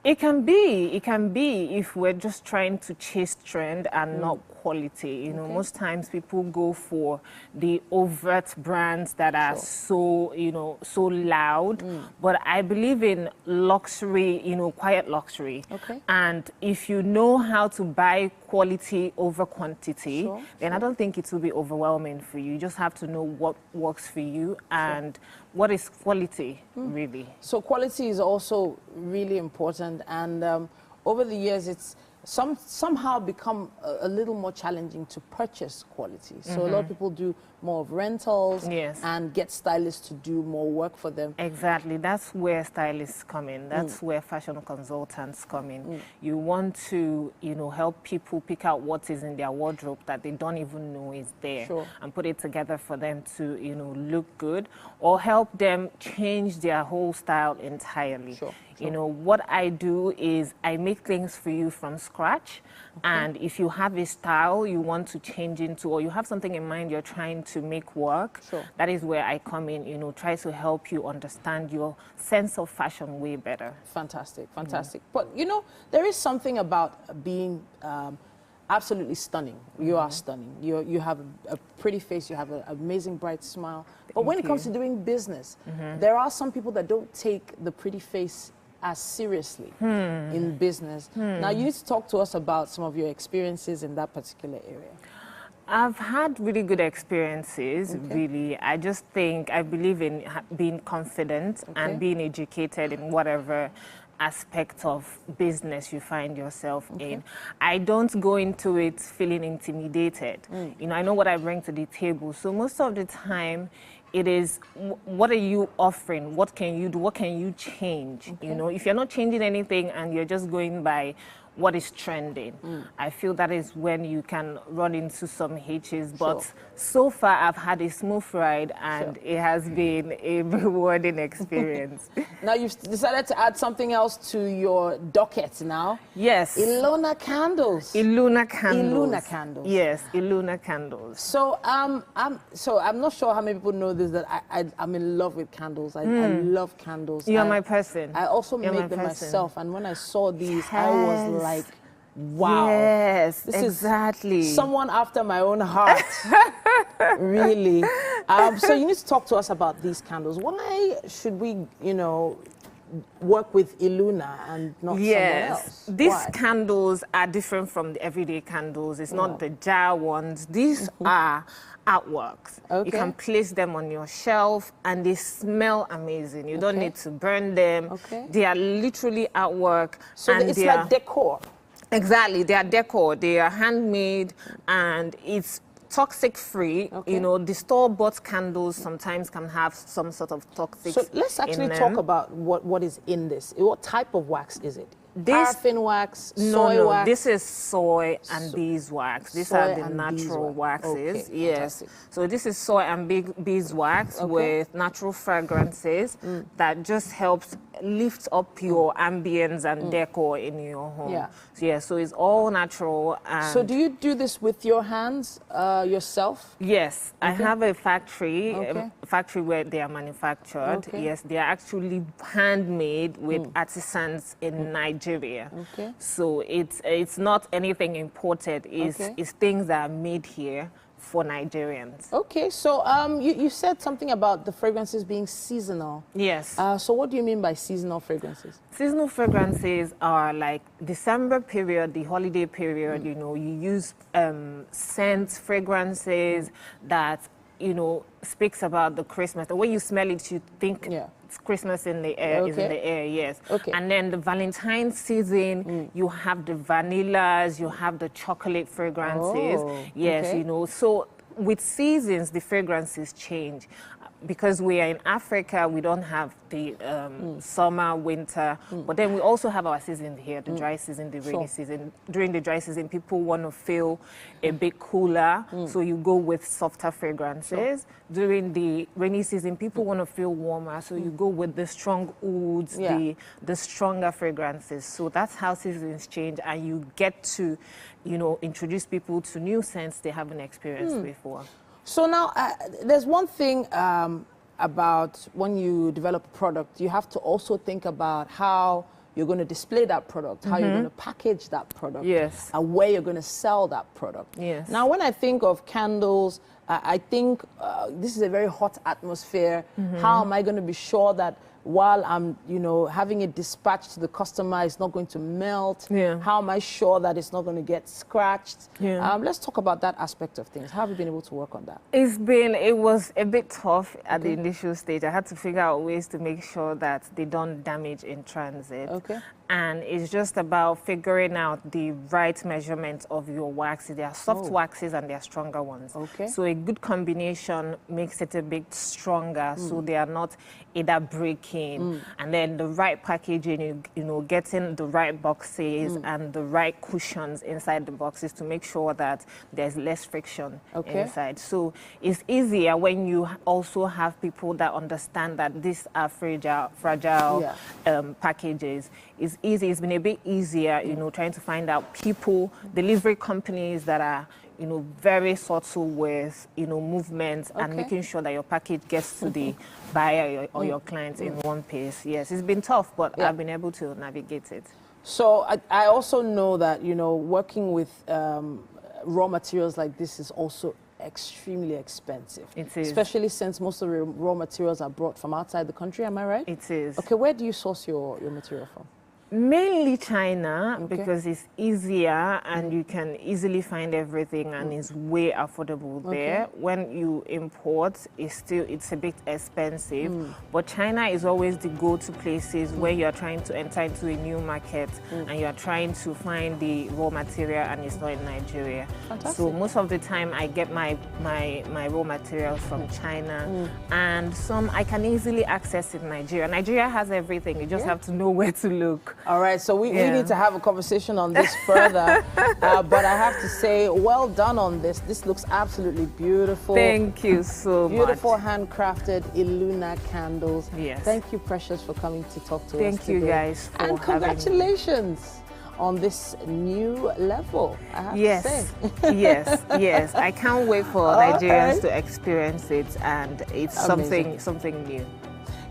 Speaker 14: It can be if we're just trying to chase trend and not quality. Most times people go for the overt brands that are so loud. But I believe in luxury, quiet luxury.
Speaker 1: Okay.
Speaker 14: And if you know how to buy quality over quantity, then I don't think it will be overwhelming for you. You just have to know what works for you and what is quality, really.
Speaker 1: So quality is also really important, and over the years it's somehow become a little more challenging to purchase quality. So a lot of people do more of rentals and get stylists to do more work for them.
Speaker 14: Exactly. That's where stylists come in. That's where fashion consultants come in. You want to, help people pick out what is in their wardrobe that they don't even know is there and put it together for them to, look good, or help them change their whole style entirely. What I do is I make things for you from scratch. And if you have a style you want to change into, or you have something in mind you're trying to make work, that is where I come in, try to help you understand your sense of fashion way better.
Speaker 1: Fantastic, fantastic. But, there is something about being absolutely stunning. You are stunning. You have a pretty face, you have an amazing bright smile. But when it comes to doing business, there are some people that don't take the pretty face as seriously in business. Now, you need to talk to us about some of your experiences in that particular area.
Speaker 14: I've had really good experiences, really. I believe in being confident and being educated in whatever aspect of business you find yourself in. I don't go into it feeling intimidated. I know what I bring to the table. So most of the time, it is, what are you offering? What can you do? What can you change? If you're not changing anything and you're just going by what is trending. I feel that is when you can run into some hitches, but so far I've had a smooth ride and it has been a rewarding experience.
Speaker 1: Now you've decided to add something else to your docket now.
Speaker 14: Yes.
Speaker 1: Iluna candles.
Speaker 14: Iluna candles.
Speaker 1: Iluna candles.
Speaker 14: Yes, Iluna candles.
Speaker 1: So I'm not sure how many people know this, that I'm in love with candles. I love candles.
Speaker 14: You're my person.
Speaker 1: I also make them myself, and when I saw these, I was like, wow.
Speaker 14: Yes,
Speaker 1: this
Speaker 14: exactly.
Speaker 1: is someone after my own heart. Really. So you need to talk to us about these candles. Why should we, work with Iluna and not someone else?
Speaker 14: These candles are different from the everyday candles. It's not the jar ones. These are artworks. You can place them on your shelf and they smell amazing. You don't need to burn them. They are literally artwork.
Speaker 1: So it's like decor.
Speaker 14: Exactly. They are decor. They are handmade and it's toxic free. The store-bought candles sometimes can have some sort of toxic.
Speaker 1: So let's actually talk about what is in this. What type of wax is it? Paraffin wax, soy wax?
Speaker 14: This is soy and beeswax. These are the natural waxes. Yes. So this is soy and beeswax with natural fragrances that just helps lift up your ambience and decor in your home. So it's all natural. And
Speaker 1: so do you do this with your hands yourself?
Speaker 14: Yes, I have a factory, where they are manufactured. Yes, they are actually handmade with artisans in Nigeria. So it's not anything imported. It's things that are made here for Nigerians.
Speaker 1: Okay, so you said something about the fragrances being seasonal.
Speaker 14: Yes.
Speaker 1: So what do you mean by seasonal fragrances?
Speaker 14: Seasonal fragrances are like December period, the holiday period, you use scents, fragrances that, speaks about the Christmas. The way you smell it, you think it's Christmas in the air, is in the air, yes. And then the Valentine's season, you have the vanillas, you have the chocolate fragrances. So with seasons, the fragrances change. Because we are in Africa, we don't have the summer, winter, but then we also have our season here, the dry season, the rainy season. During the dry season, people want to feel a bit cooler, so you go with softer fragrances. During the rainy season, people want to feel warmer, so you go with the strong ouds, the stronger fragrances. So that's how seasons change, and you get to, introduce people to new scents they haven't experienced before.
Speaker 1: So now, there's one thing about when you develop a product, you have to also think about how you're going to display that product, how you're going to package that product, and where you're going to sell that product. Now, when I think of candles, I think this is a very hot atmosphere. How am I going to be sure that while I'm, having it dispatched to the customer, it's not going to melt? How am I sure that it's not going to get scratched? Let's talk about that aspect of things. How have you been able to work on that?
Speaker 14: It was a bit tough at the initial stage. I had to figure out ways to make sure that they don't damage in transit. And it's just about figuring out the right measurement of your waxes. There are soft waxes and there are stronger ones. So a good combination makes it a bit stronger, so they are not either breaking. And then the right packaging, getting the right boxes and the right cushions inside the boxes to make sure that there's less friction inside. So it's easier when you also have people that understand that these are fragile packages. It's easy. It's been a bit easier, trying to find out people, delivery companies that are, very subtle with, movements and making sure that your package gets to the buyer or your clients in one piece. Yes, it's been tough, but I've been able to navigate it.
Speaker 1: So I also know that, working with raw materials like this is also extremely expensive.
Speaker 14: It is.
Speaker 1: Especially since most of the raw materials are brought from outside the country, am I right?
Speaker 14: It is.
Speaker 1: Okay, where do you source your material from?
Speaker 14: Mainly China, because it's easier and you can easily find everything and it's way affordable there. When you import, it's a bit expensive. But China is always the go-to places where you're trying to enter into a new market and you're trying to find the raw material and it's not in Nigeria. So most of the time I get my raw materials from China and some I can easily access in Nigeria. Nigeria has everything, you just have to know where to look.
Speaker 1: All right, so we need to have a conversation on this further. But I have to say, well done on this. This looks absolutely beautiful.
Speaker 14: Thank you so much.
Speaker 1: Beautiful handcrafted Illuna candles.
Speaker 14: Yes.
Speaker 1: Thank you, Precious, for coming to talk to us
Speaker 14: Thank you
Speaker 1: today.
Speaker 14: guys for
Speaker 1: and congratulations on this new level, I have to say.
Speaker 14: Yes. I can't wait for Nigerians to experience it, and it's something new.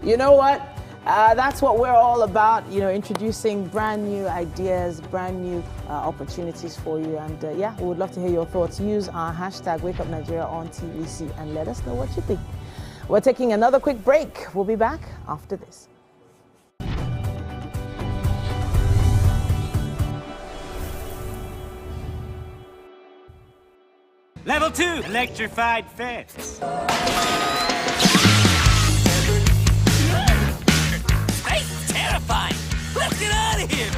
Speaker 1: You know what? That's what we're all about, you know, introducing brand new ideas, brand new opportunities for you. And yeah, we would love to hear your thoughts. Use our hashtag #WakeUpNigeria on TVC and let us know what you think. We're taking another quick break. We'll be back after this.
Speaker 3: Level 2, electrified fence. Space terrifying. Let's get out of here.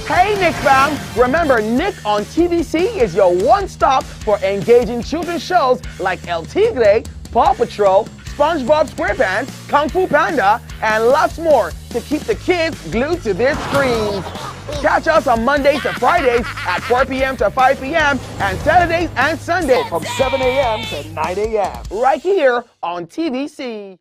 Speaker 7: Hey, Nick fam! Remember, Nick on TVC is your one-stop for engaging children's shows like El Tigre, Paw Patrol, SpongeBob SquarePants, Kung Fu Panda, and lots more to keep the kids glued to their screens. Catch us on Mondays to Fridays at 4 p.m. to 5 p.m. and Saturdays and Sundays from 7 a.m. to 9 a.m. right here on TVC.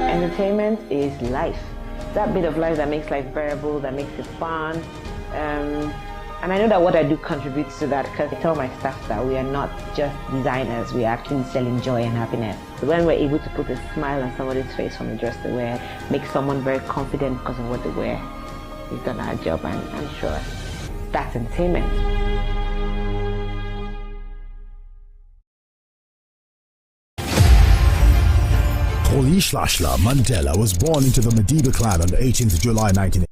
Speaker 5: Entertainment is life. That bit of life that makes life bearable, that makes it fun. And I know that what I do contributes to that, because I tell my staff that we are not just designers, we are actually selling joy and happiness. So when we're able to put a smile on somebody's face from the dress they wear, make someone very confident because of what they wear, we've done our job, and I'm sure that's entertainment.
Speaker 9: Kolish Lashla Mandela was born into the Madiba clan on the 18th of July 1980.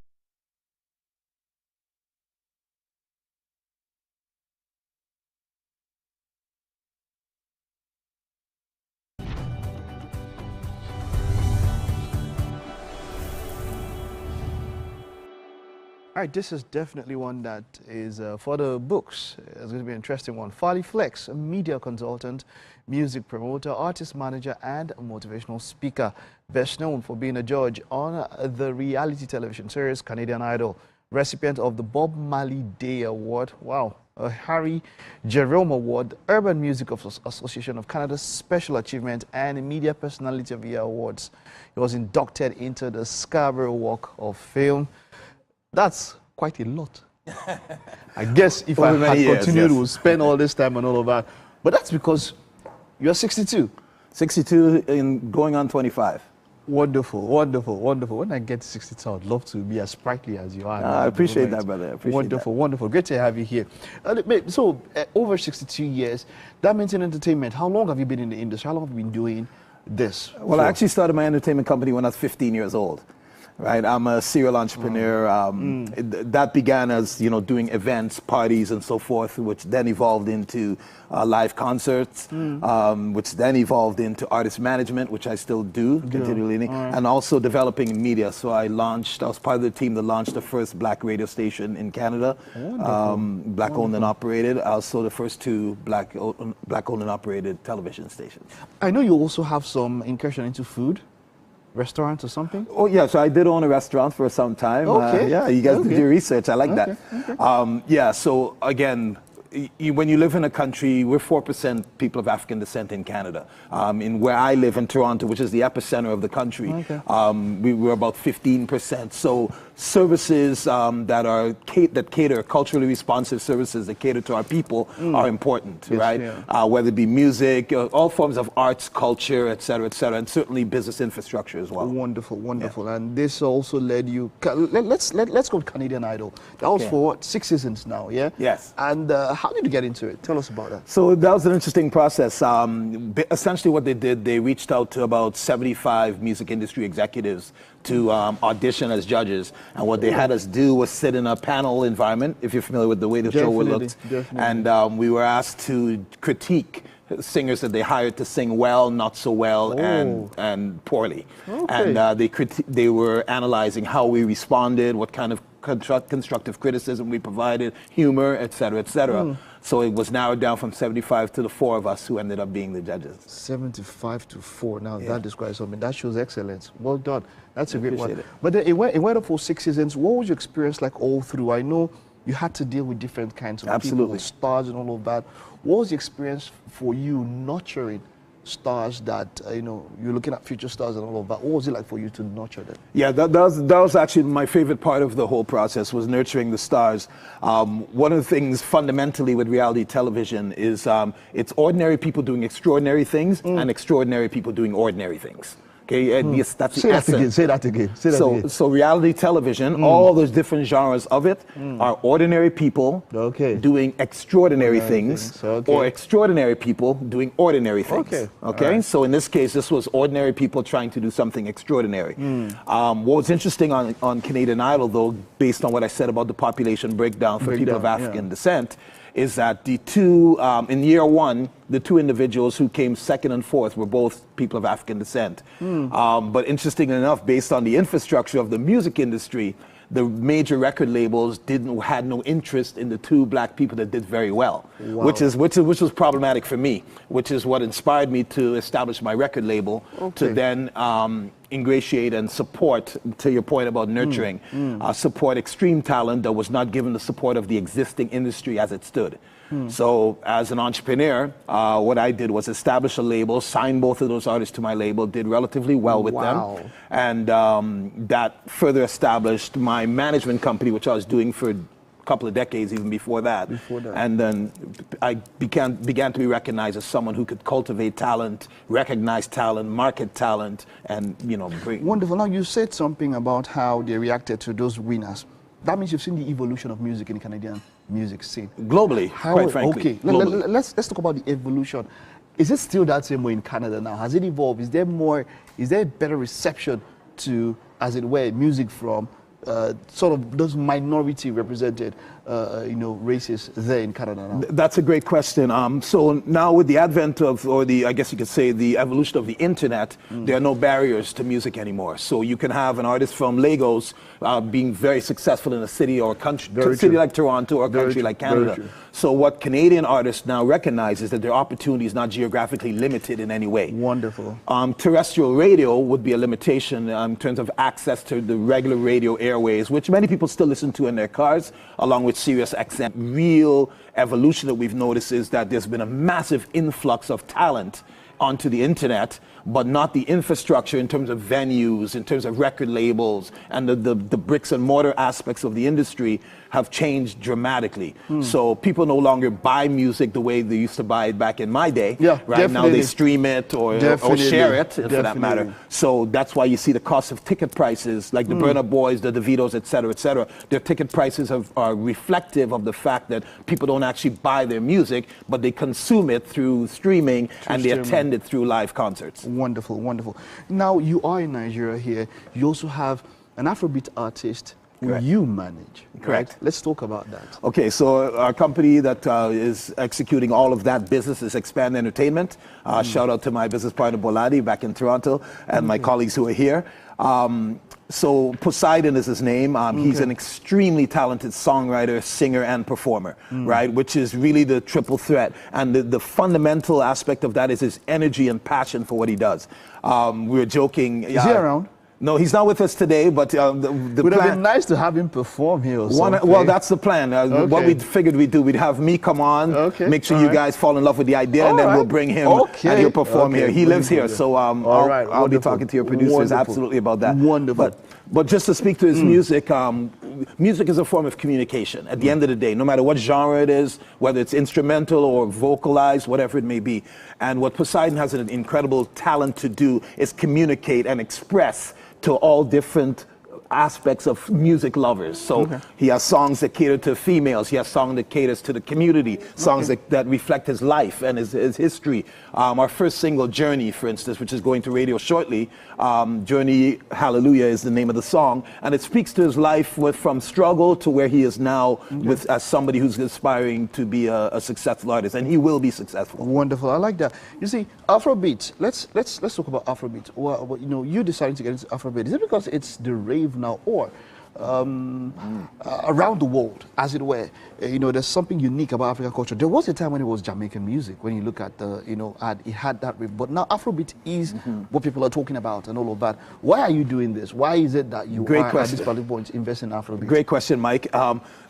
Speaker 2: All right, this is definitely one that is for the books. It's going to be an interesting one. Farley Flex, a media consultant, music promoter, artist manager, and a motivational speaker. Best known for being a judge on the reality television series Canadian Idol. Recipient of the Bob Marley Day Award. Wow. A Harry Jerome Award, the Urban Music Association of Canada's Special Achievement, and Media Personality of the Year Awards. He was inducted into the Scarborough Walk of Fame. That's quite a lot. I guess if I had continued, we'll spend all this time and all of that. But that's because you're 62.
Speaker 24: 62 and going on 25.
Speaker 2: Wonderful, wonderful, wonderful. When I get to 62, I'd love to be as sprightly as you are.
Speaker 24: I appreciate that, brother. I appreciate
Speaker 2: wonderful, wonderful. Great to have you here. So, over 62 years, that means in entertainment, how long have you been in the industry? How long have you been doing this?
Speaker 24: Well, I actually started my entertainment company when I was 15 years old. Right, I'm a serial entrepreneur. That began as, you know, doing events, parties, and so forth, which then evolved into live concerts, which then evolved into artist management, which I still do continually, and also developing media. So I was part of the team that launched the first black radio station in Canada, black-owned and operated. Also the first 2 black-owned and operated television stations.
Speaker 2: I know you also have some incursion into food. Restaurant or something?
Speaker 24: Oh yeah, so I did own a restaurant for some time.
Speaker 2: Okay.
Speaker 24: Yeah, you guys did your research. I like that.
Speaker 2: Okay.
Speaker 24: Yeah, so again, when you live in a country, we're 4% people of African descent in Canada. In where I live in Toronto, which is the epicenter of the country, we're about 15%. So services that cater, culturally responsive services that cater to our people are important, right? Yeah. Whether it be music, all forms of arts, culture, et cetera, and certainly business infrastructure as well.
Speaker 2: Wonderful, wonderful. Yeah. And this also led you, let's go with Canadian Idol. That was for what, 6 seasons now, yeah?
Speaker 24: Yes.
Speaker 2: And how did you get into it? Tell us about that.
Speaker 24: So that was an interesting process. Essentially what they did, they reached out to about 75 music industry executives to audition as judges. And what they had us do was sit in a panel environment, if you're familiar with the way the show looked. And we were asked to critique singers that they hired to sing well, not so well, and poorly. Okay. And they were analyzing how we responded, what kind of constructive criticism we provided, humor, et cetera, et cetera. So it was narrowed down from 75 to the 4 of us who ended up being the judges.
Speaker 2: 75 to 4. Now that describes something. That shows excellence. Well done. That's a great one. But then it went up for 6 seasons. What was your experience like all through? I know you had to deal with different kinds of people, stars and all of that. What was the experience for you nurturing stars that, you're looking at future stars and all of that? What was it like for you to nurture them?
Speaker 24: Yeah, that was actually my favorite part of the whole process, was nurturing the stars. One of the things fundamentally with reality television is it's ordinary people doing extraordinary things and extraordinary people doing ordinary things. Okay, that's the essence.
Speaker 2: Say that again.
Speaker 24: So reality television, all those different genres of it are ordinary people doing extraordinary things, or extraordinary people doing ordinary things. Okay. So in this case, this was ordinary people trying to do something extraordinary. What was interesting on Canadian Idol, though, based on what I said about the population breakdown for people of African descent, is that the two, in year 1, the 2 individuals who came 2nd and 4th were both people of African descent. But interesting enough, based on the infrastructure of the music industry, the major record labels had no interest in the 2 black people that did very well, which was problematic for me, which is what inspired me to establish my record label, to then ingratiate and support, to your point about nurturing, support extreme talent that was not given the support of the existing industry as it stood. So as an entrepreneur, what I did was establish a label, sign both of those artists to my label, did relatively well with them. And that further established my management company, which I was doing for a couple of decades even before that. And then I began to be recognized as someone who could cultivate talent, recognize talent, market talent, and bring.
Speaker 2: Wonderful. Now you said something about how they reacted to those winners. That means you've seen the evolution of music in the Canadian music scene.
Speaker 24: Globally, quite frankly.
Speaker 2: Okay, let's talk about the evolution. Is it still that same way in Canada now? Has it evolved? Is there a better reception to, as it were, music from sort of those minority represented races there in Canada now?
Speaker 24: That's a great question. So now with the advent of, I guess you could say, the evolution of the internet, there are no barriers to music anymore. So you can have an artist from Lagos being very successful in a city or a country like Toronto or a country like Canada. So what Canadian artists now recognize is that their opportunity is not geographically limited in any way.
Speaker 2: Wonderful.
Speaker 24: Terrestrial radio would be a limitation in terms of access to the regular radio airways, which many people still listen to in their cars, along with Sirius XM. Real evolution that we've noticed is that there's been a massive influx of talent onto the internet, but not the infrastructure in terms of venues, in terms of record labels, and the bricks and mortar aspects of the industry have changed dramatically. So people no longer buy music the way they used to buy it back in my day. Right now they stream it or share it, for that matter. So that's why you see the cost of ticket prices, like the Burna Boys, the DeVitos, et cetera, their ticket prices are reflective of the fact that people don't actually buy their music, but they consume it through streaming and they attend it through live concerts.
Speaker 2: Wonderful, wonderful. Now you are in Nigeria here. You also have an Afrobeat artist who you manage.
Speaker 24: Correct.
Speaker 2: Let's talk about that.
Speaker 24: Okay, so our company that is executing all of that business is Expand Entertainment. Shout out to my business partner Boladi back in Toronto and my colleagues who are here. So Poseidon is his name. He's an extremely talented songwriter, singer, and performer, right? Which is really the triple threat. And the fundamental aspect of that is his energy and passion for what he does. We were joking.
Speaker 2: Is he around?
Speaker 24: No, he's not with us today, but the
Speaker 2: would have been nice to have him perform here or something.
Speaker 24: Well, that's the plan. What we figured we'd do, we'd have me come on, make sure you guys fall in love with the idea, and then we'll bring him and he'll perform here. He lives here, so I'll be talking to your producers absolutely about that.
Speaker 2: Wonderful.
Speaker 24: But just to speak to his music, music is a form of communication. At the end of the day, no matter what genre it is, whether it's instrumental or vocalized, whatever it may be. And what Poseidon has an incredible talent to do is communicate and express to all different aspects of music lovers. So he has songs that cater to females, he has songs that caters to the community, songs that reflect his life and his history. Our first single, Journey, for instance, which is going to radio shortly, Journey Hallelujah is the name of the song, and it speaks to his life from struggle to where he is now as somebody who's aspiring to be a successful artist, and he will be successful.
Speaker 2: Wonderful, I like that. You see, Afrobeat, let's talk about Afrobeat. Well, you know, you decided to get into Afrobeat. Is it because it's the rave now, or around the world, as it were, you know, there's something unique about African culture? There was a time when it was Jamaican music, when you look at the, you know, it had that, but now Afrobeat is what people are talking about and all of that. Why are you doing this? Why is it that you are at this particular point investing in Afrobeat?
Speaker 24: Great question, Mike.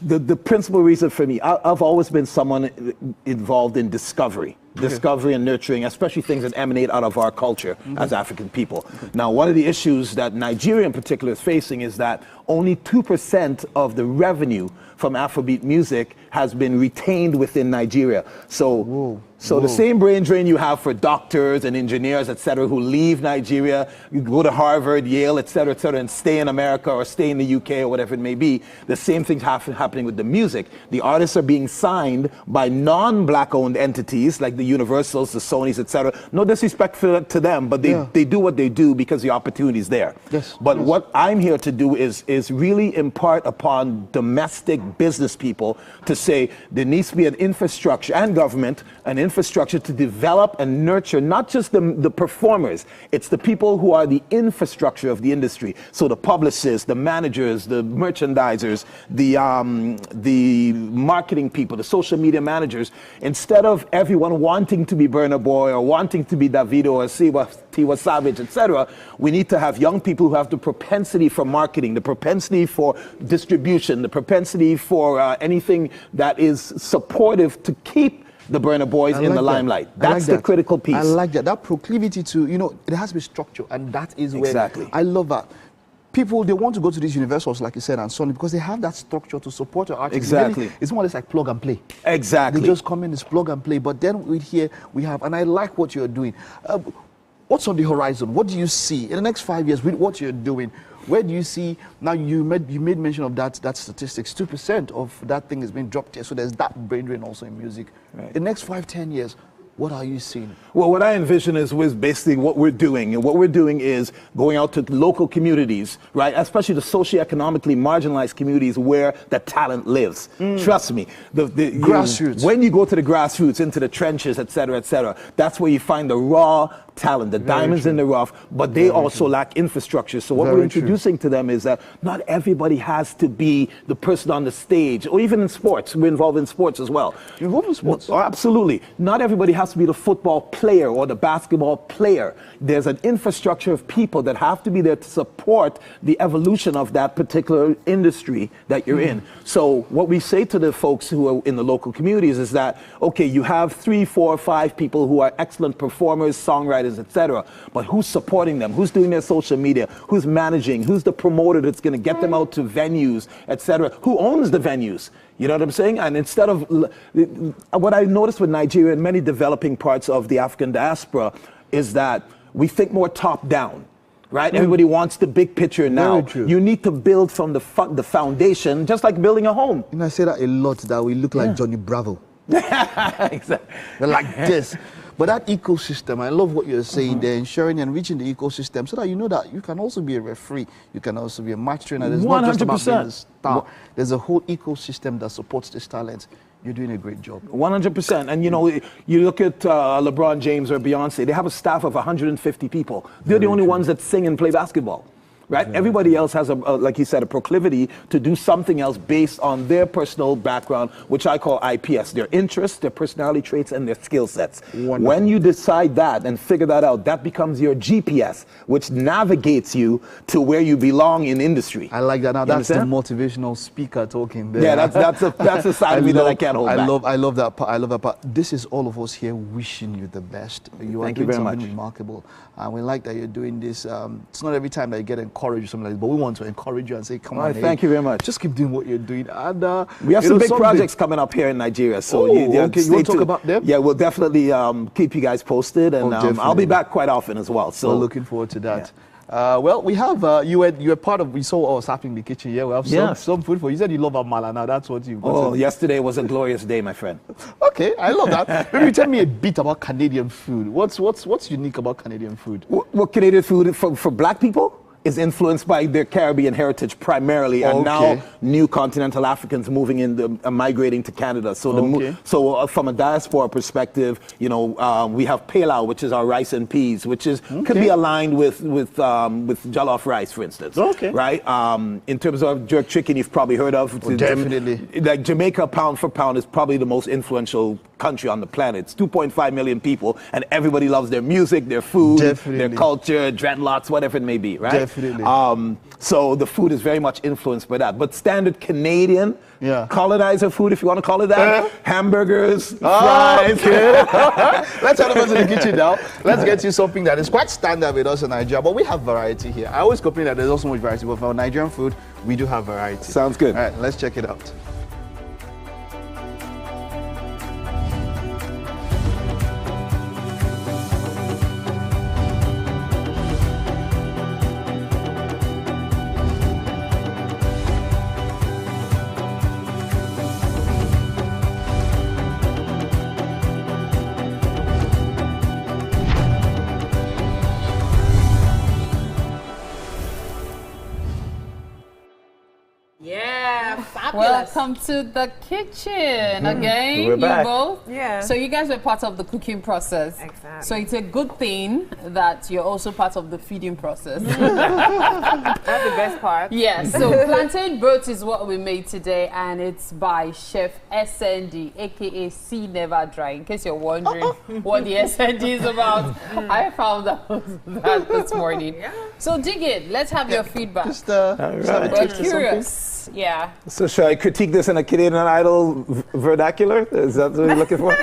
Speaker 24: The principal reason for me, I've always been someone involved in discovery and nurturing, especially things that emanate out of our culture as African people. Now, one of the issues that Nigeria in particular is facing is that only 2% of the revenue from Afrobeat music has been retained within Nigeria. So the same brain drain you have for doctors and engineers, et cetera, who leave Nigeria, you go to Harvard, Yale, et cetera, and stay in America or stay in the UK or whatever it may be, the same thing's happening with the music. The artists are being signed by non-black owned entities like the Universals, the Sonys, et cetera. No disrespect to them, but they do what they do because the opportunity is there. But what I'm here to do is really impart upon domestic business people to say there needs to be an infrastructure and government, an infrastructure to develop and nurture not just the performers, it's the people who are the infrastructure of the industry. So the publicists, the managers, the merchandisers, the marketing people, the social media managers. Instead of everyone wanting to be Burna Boy or wanting to be Davido or Tiwa Savage, etc., we need to have young people who have the propensity for marketing, the propensity for distribution, the propensity for anything that is supportive to keep the Burna Boys in the limelight. That's the critical piece.
Speaker 2: I like that. That proclivity to, you know, it has to be structure, and that is where I love that. People, they want to go to these universals, like you said, and Sony, because they have that structure to support the artists.
Speaker 24: Exactly.
Speaker 2: It's more or less like plug and play.
Speaker 24: Exactly.
Speaker 2: They just come in, it's plug and play. But then we have, and I like what you're doing. What's on the horizon? What do you see in the next 5 years with what you're doing? Where do you see, now you made mention of that statistics, 2% of that thing is being dropped here. So there's that brain drain also in music. In the next 5-10 years, what are you seeing?
Speaker 24: Well, what I envision is basically what we're doing. And what we're doing is going out to local communities, right? Especially the socioeconomically marginalized communities where the talent lives. Trust me. The
Speaker 2: grassroots.
Speaker 24: When you go to the grassroots, into the trenches, et cetera, that's where you find the raw talent, the diamonds in the rough, but they also lack infrastructure. So what we're introducing to them is that not everybody has to be the person on the stage, or even in sports. We're involved in sports as well.
Speaker 2: You're involved in sports?
Speaker 24: Oh, absolutely. Not everybody has to be the football player or the basketball player. There's an infrastructure of people that have to be there to support the evolution of that particular industry that you're in. So what we say to the folks who are in the local communities is that, okay, you have 3, 4, 5 people who are excellent performers, songwriters, etc. But who's supporting them? Who's doing their social media? Who's managing? Who's the promoter that's going to get them out to venues, etc.? Who owns the venues? You know what I'm saying? And instead of what I noticed with Nigeria and many developing parts of the African diaspora is that we think more top down. Right? Everybody wants the big picture now. You need to build from the foundation, just like building a home.
Speaker 2: You know, I say that a lot, that we look like Johnny Bravo.
Speaker 24: Exactly.
Speaker 2: They're like this. But that ecosystem, I love what you're saying there, ensuring and reaching the ecosystem so that you know that you can also be a referee, you can also be a match trainer. There's not just about being a star. There's a whole ecosystem that supports this talent. You're doing a great job.
Speaker 24: 100%. And you know, you look at LeBron James or Beyonce, they have a staff of 150 people. They're the only ones that sing and play basketball. right? Everybody else has, like you said, a proclivity to do something else based on their personal background, which I call IPS, their interests, their personality traits, and their skill sets.
Speaker 2: Wonderful.
Speaker 24: When you decide that and figure that out, that becomes your GPS, which navigates you to where you belong in industry.
Speaker 2: I like that. Now,
Speaker 24: You
Speaker 2: that's the
Speaker 24: understand?
Speaker 2: motivational speaker talking there.
Speaker 24: Yeah, that's a side of me that I can't hold back.
Speaker 2: I love that part. I love that part. This is all of us here wishing you the best. You are
Speaker 24: Thank you
Speaker 2: doing
Speaker 24: very
Speaker 2: something
Speaker 24: much.
Speaker 2: remarkable. And we like that you're doing this. It's not every time that you get encouraged or something like this, but we want to encourage you and say, come
Speaker 24: All
Speaker 2: on,
Speaker 24: right, thank you very much.
Speaker 2: Just keep doing what you're doing. And
Speaker 24: we have some big projects coming up here in Nigeria. So
Speaker 2: okay, you want to talk
Speaker 24: tuned.
Speaker 2: about them?
Speaker 24: Yeah, we'll definitely keep you guys posted, and I'll be
Speaker 2: definitely.
Speaker 24: back quite often as well. So
Speaker 2: we're looking forward to that. Well, we have you were part of. We saw what was happening in the kitchen. Yeah, we have some food for you. You said you love amala. Now that's what you've got.
Speaker 24: Oh, yesterday was a glorious day, my friend.
Speaker 2: Okay, I love that. Maybe tell me a bit about Canadian food. What's unique about Canadian food?
Speaker 24: Well, Canadian food for black people is influenced by their Caribbean heritage primarily, and now new continental Africans moving in, migrating to Canada. So, from a diaspora perspective, you know, we have pilau, which is our rice and peas, which is could be aligned with jollof rice, for instance. Okay. Right. In terms of jerk chicken, you've probably heard of.
Speaker 2: Definitely.
Speaker 24: Like Jamaica, pound for pound, is probably the most influential country on the planet. It's 2.5 million people, and everybody loves their music, their food, their culture, dreadlocks, whatever it may be. Right.
Speaker 2: Definitely.
Speaker 24: So the food is very much influenced by that. But standard Canadian colonizer food, if you want to call it that, hamburgers, fries.
Speaker 2: Let's head over to the kitchen now. Let's get you something that is quite standard with us in Nigeria, but we have variety here. I always complain that there's not so much variety, but for Nigerian food, we do have variety.
Speaker 24: Sounds good.
Speaker 2: All right, let's check it out.
Speaker 12: Welcome to the kitchen again.
Speaker 14: We're back.
Speaker 12: You both.
Speaker 14: Yeah.
Speaker 12: So you guys were part of the cooking process.
Speaker 14: Exactly.
Speaker 12: So it's a good thing that you're also part of the feeding process.
Speaker 14: That's the best part.
Speaker 12: Yes. So plantain boat is what we made today, and it's by Chef SND, aka C Never Dry. In case you're wondering what the SND is about, I found out that this morning. So dig it. Let's have your feedback.
Speaker 2: Just
Speaker 24: We're
Speaker 12: curious. Yeah.
Speaker 24: So should I critique this in a Canadian Idol vernacular? Is that what you're looking for?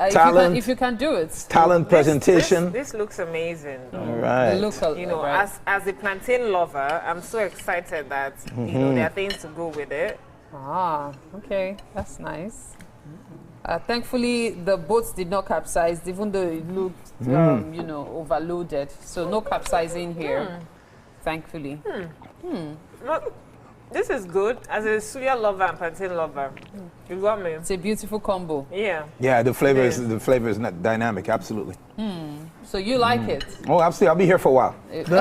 Speaker 24: Talent.
Speaker 12: If you can do it.
Speaker 24: Talent, presentation.
Speaker 14: This looks amazing.
Speaker 24: All right.
Speaker 12: You
Speaker 14: know, as a plantain lover, I'm so excited that you know there are things to go with it.
Speaker 12: Ah, okay, that's nice. Thankfully, the boats did not capsize, even though it looked, you know, overloaded. So no capsizing here, thankfully.
Speaker 14: Look, this is good. As a suya lover and plantain lover, you got me.
Speaker 12: It's a beautiful combo.
Speaker 14: Yeah.
Speaker 24: Yeah, the flavor is not dynamic, absolutely.
Speaker 12: So you like it?
Speaker 24: Oh, absolutely. I'll be here for a while.
Speaker 2: Thank you.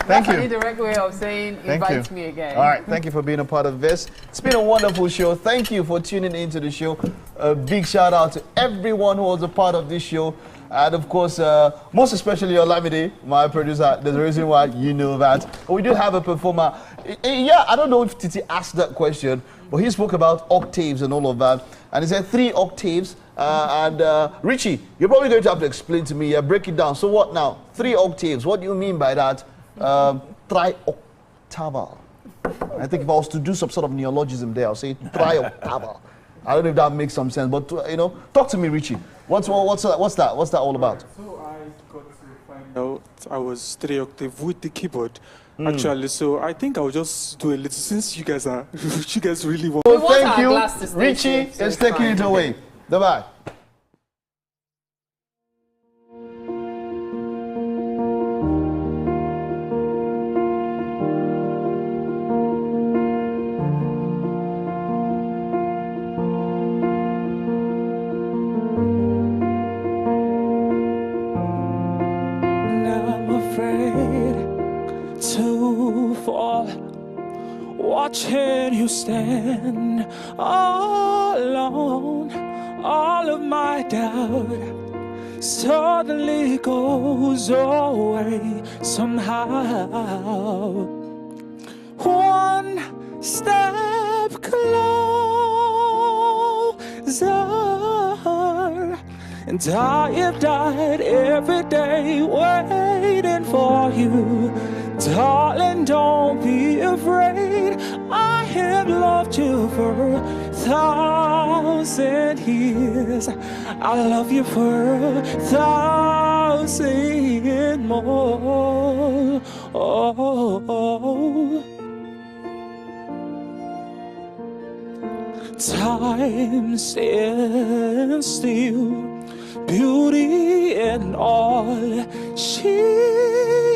Speaker 12: That's the direct way of saying invite me again.
Speaker 2: All right, thank you for being a part of this. It's been a wonderful show. Thank you for tuning into the show. A big shout out to everyone who was a part of this show. And of course, most especially Olamide, my producer. There's a reason why you know that. But we do have a performer. Yeah, I don't know if Titi asked that question, but he spoke about octaves and all of that. And he said 3 octaves. Richie, you're probably going to have to explain to me, break it down. So what now? 3 octaves. What do you mean by that? Tri-octaval. I think if I was to do some sort of neologism there, I'll say tri-octaval. I don't know if that makes some sense, but you know, talk to me, Richie. What's that? What's that all about?
Speaker 4: So I got to find out I was 3 octave with the keyboard. Actually, so I think I'll just do a little since you guys really want.
Speaker 2: Well, thank you, Richie. Let's take it away. Bye-bye.
Speaker 6: Watching you stand all alone, all of my doubt suddenly goes away somehow. One step closer, and I have died every day waiting for you. Darling, don't be afraid, I have loved you for 1,000 years. I love you for 1,000 more. Oh. Time stands still, beauty and all she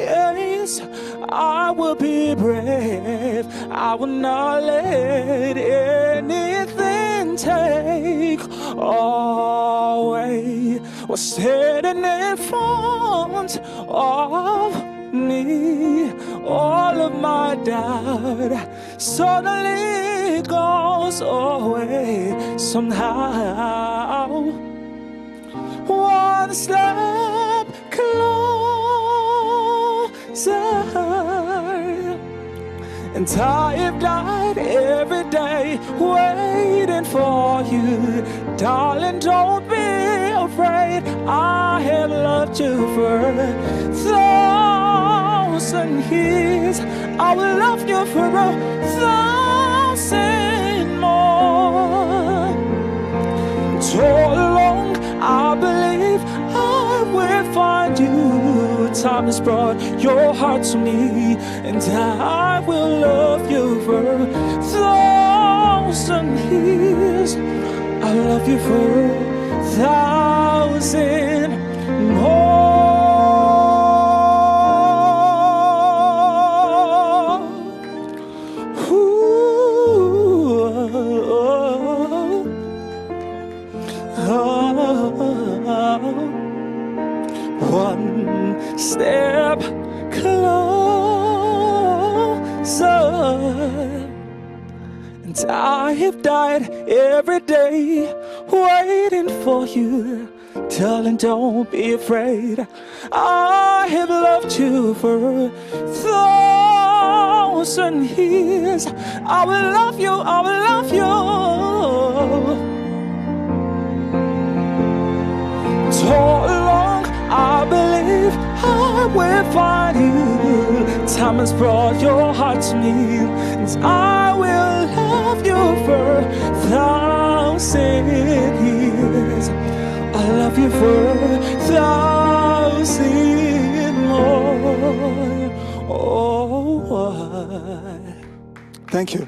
Speaker 6: is. I will be brave, I will not let anything take away what's standing in front of me. All of my doubt suddenly goes away somehow. One step closer, and I have died every day waiting for you. Darling, don't be afraid, I have loved you for 1,000 years. I will love you for 1,000 more. So long, I believe I will find you. Time has brought your heart to me, and I will love you for 1,000 years. I love you for 1,000 more. One step closer, and I have died every day waiting for you. Darling, don't be afraid, I have loved you for 1,000 years. I will love you, I will love you. So long, I believe I will find you. Time has brought your heart to me, and I will love you for 1,000 years. I love you for 1,000 more. Oh,
Speaker 4: Thank you.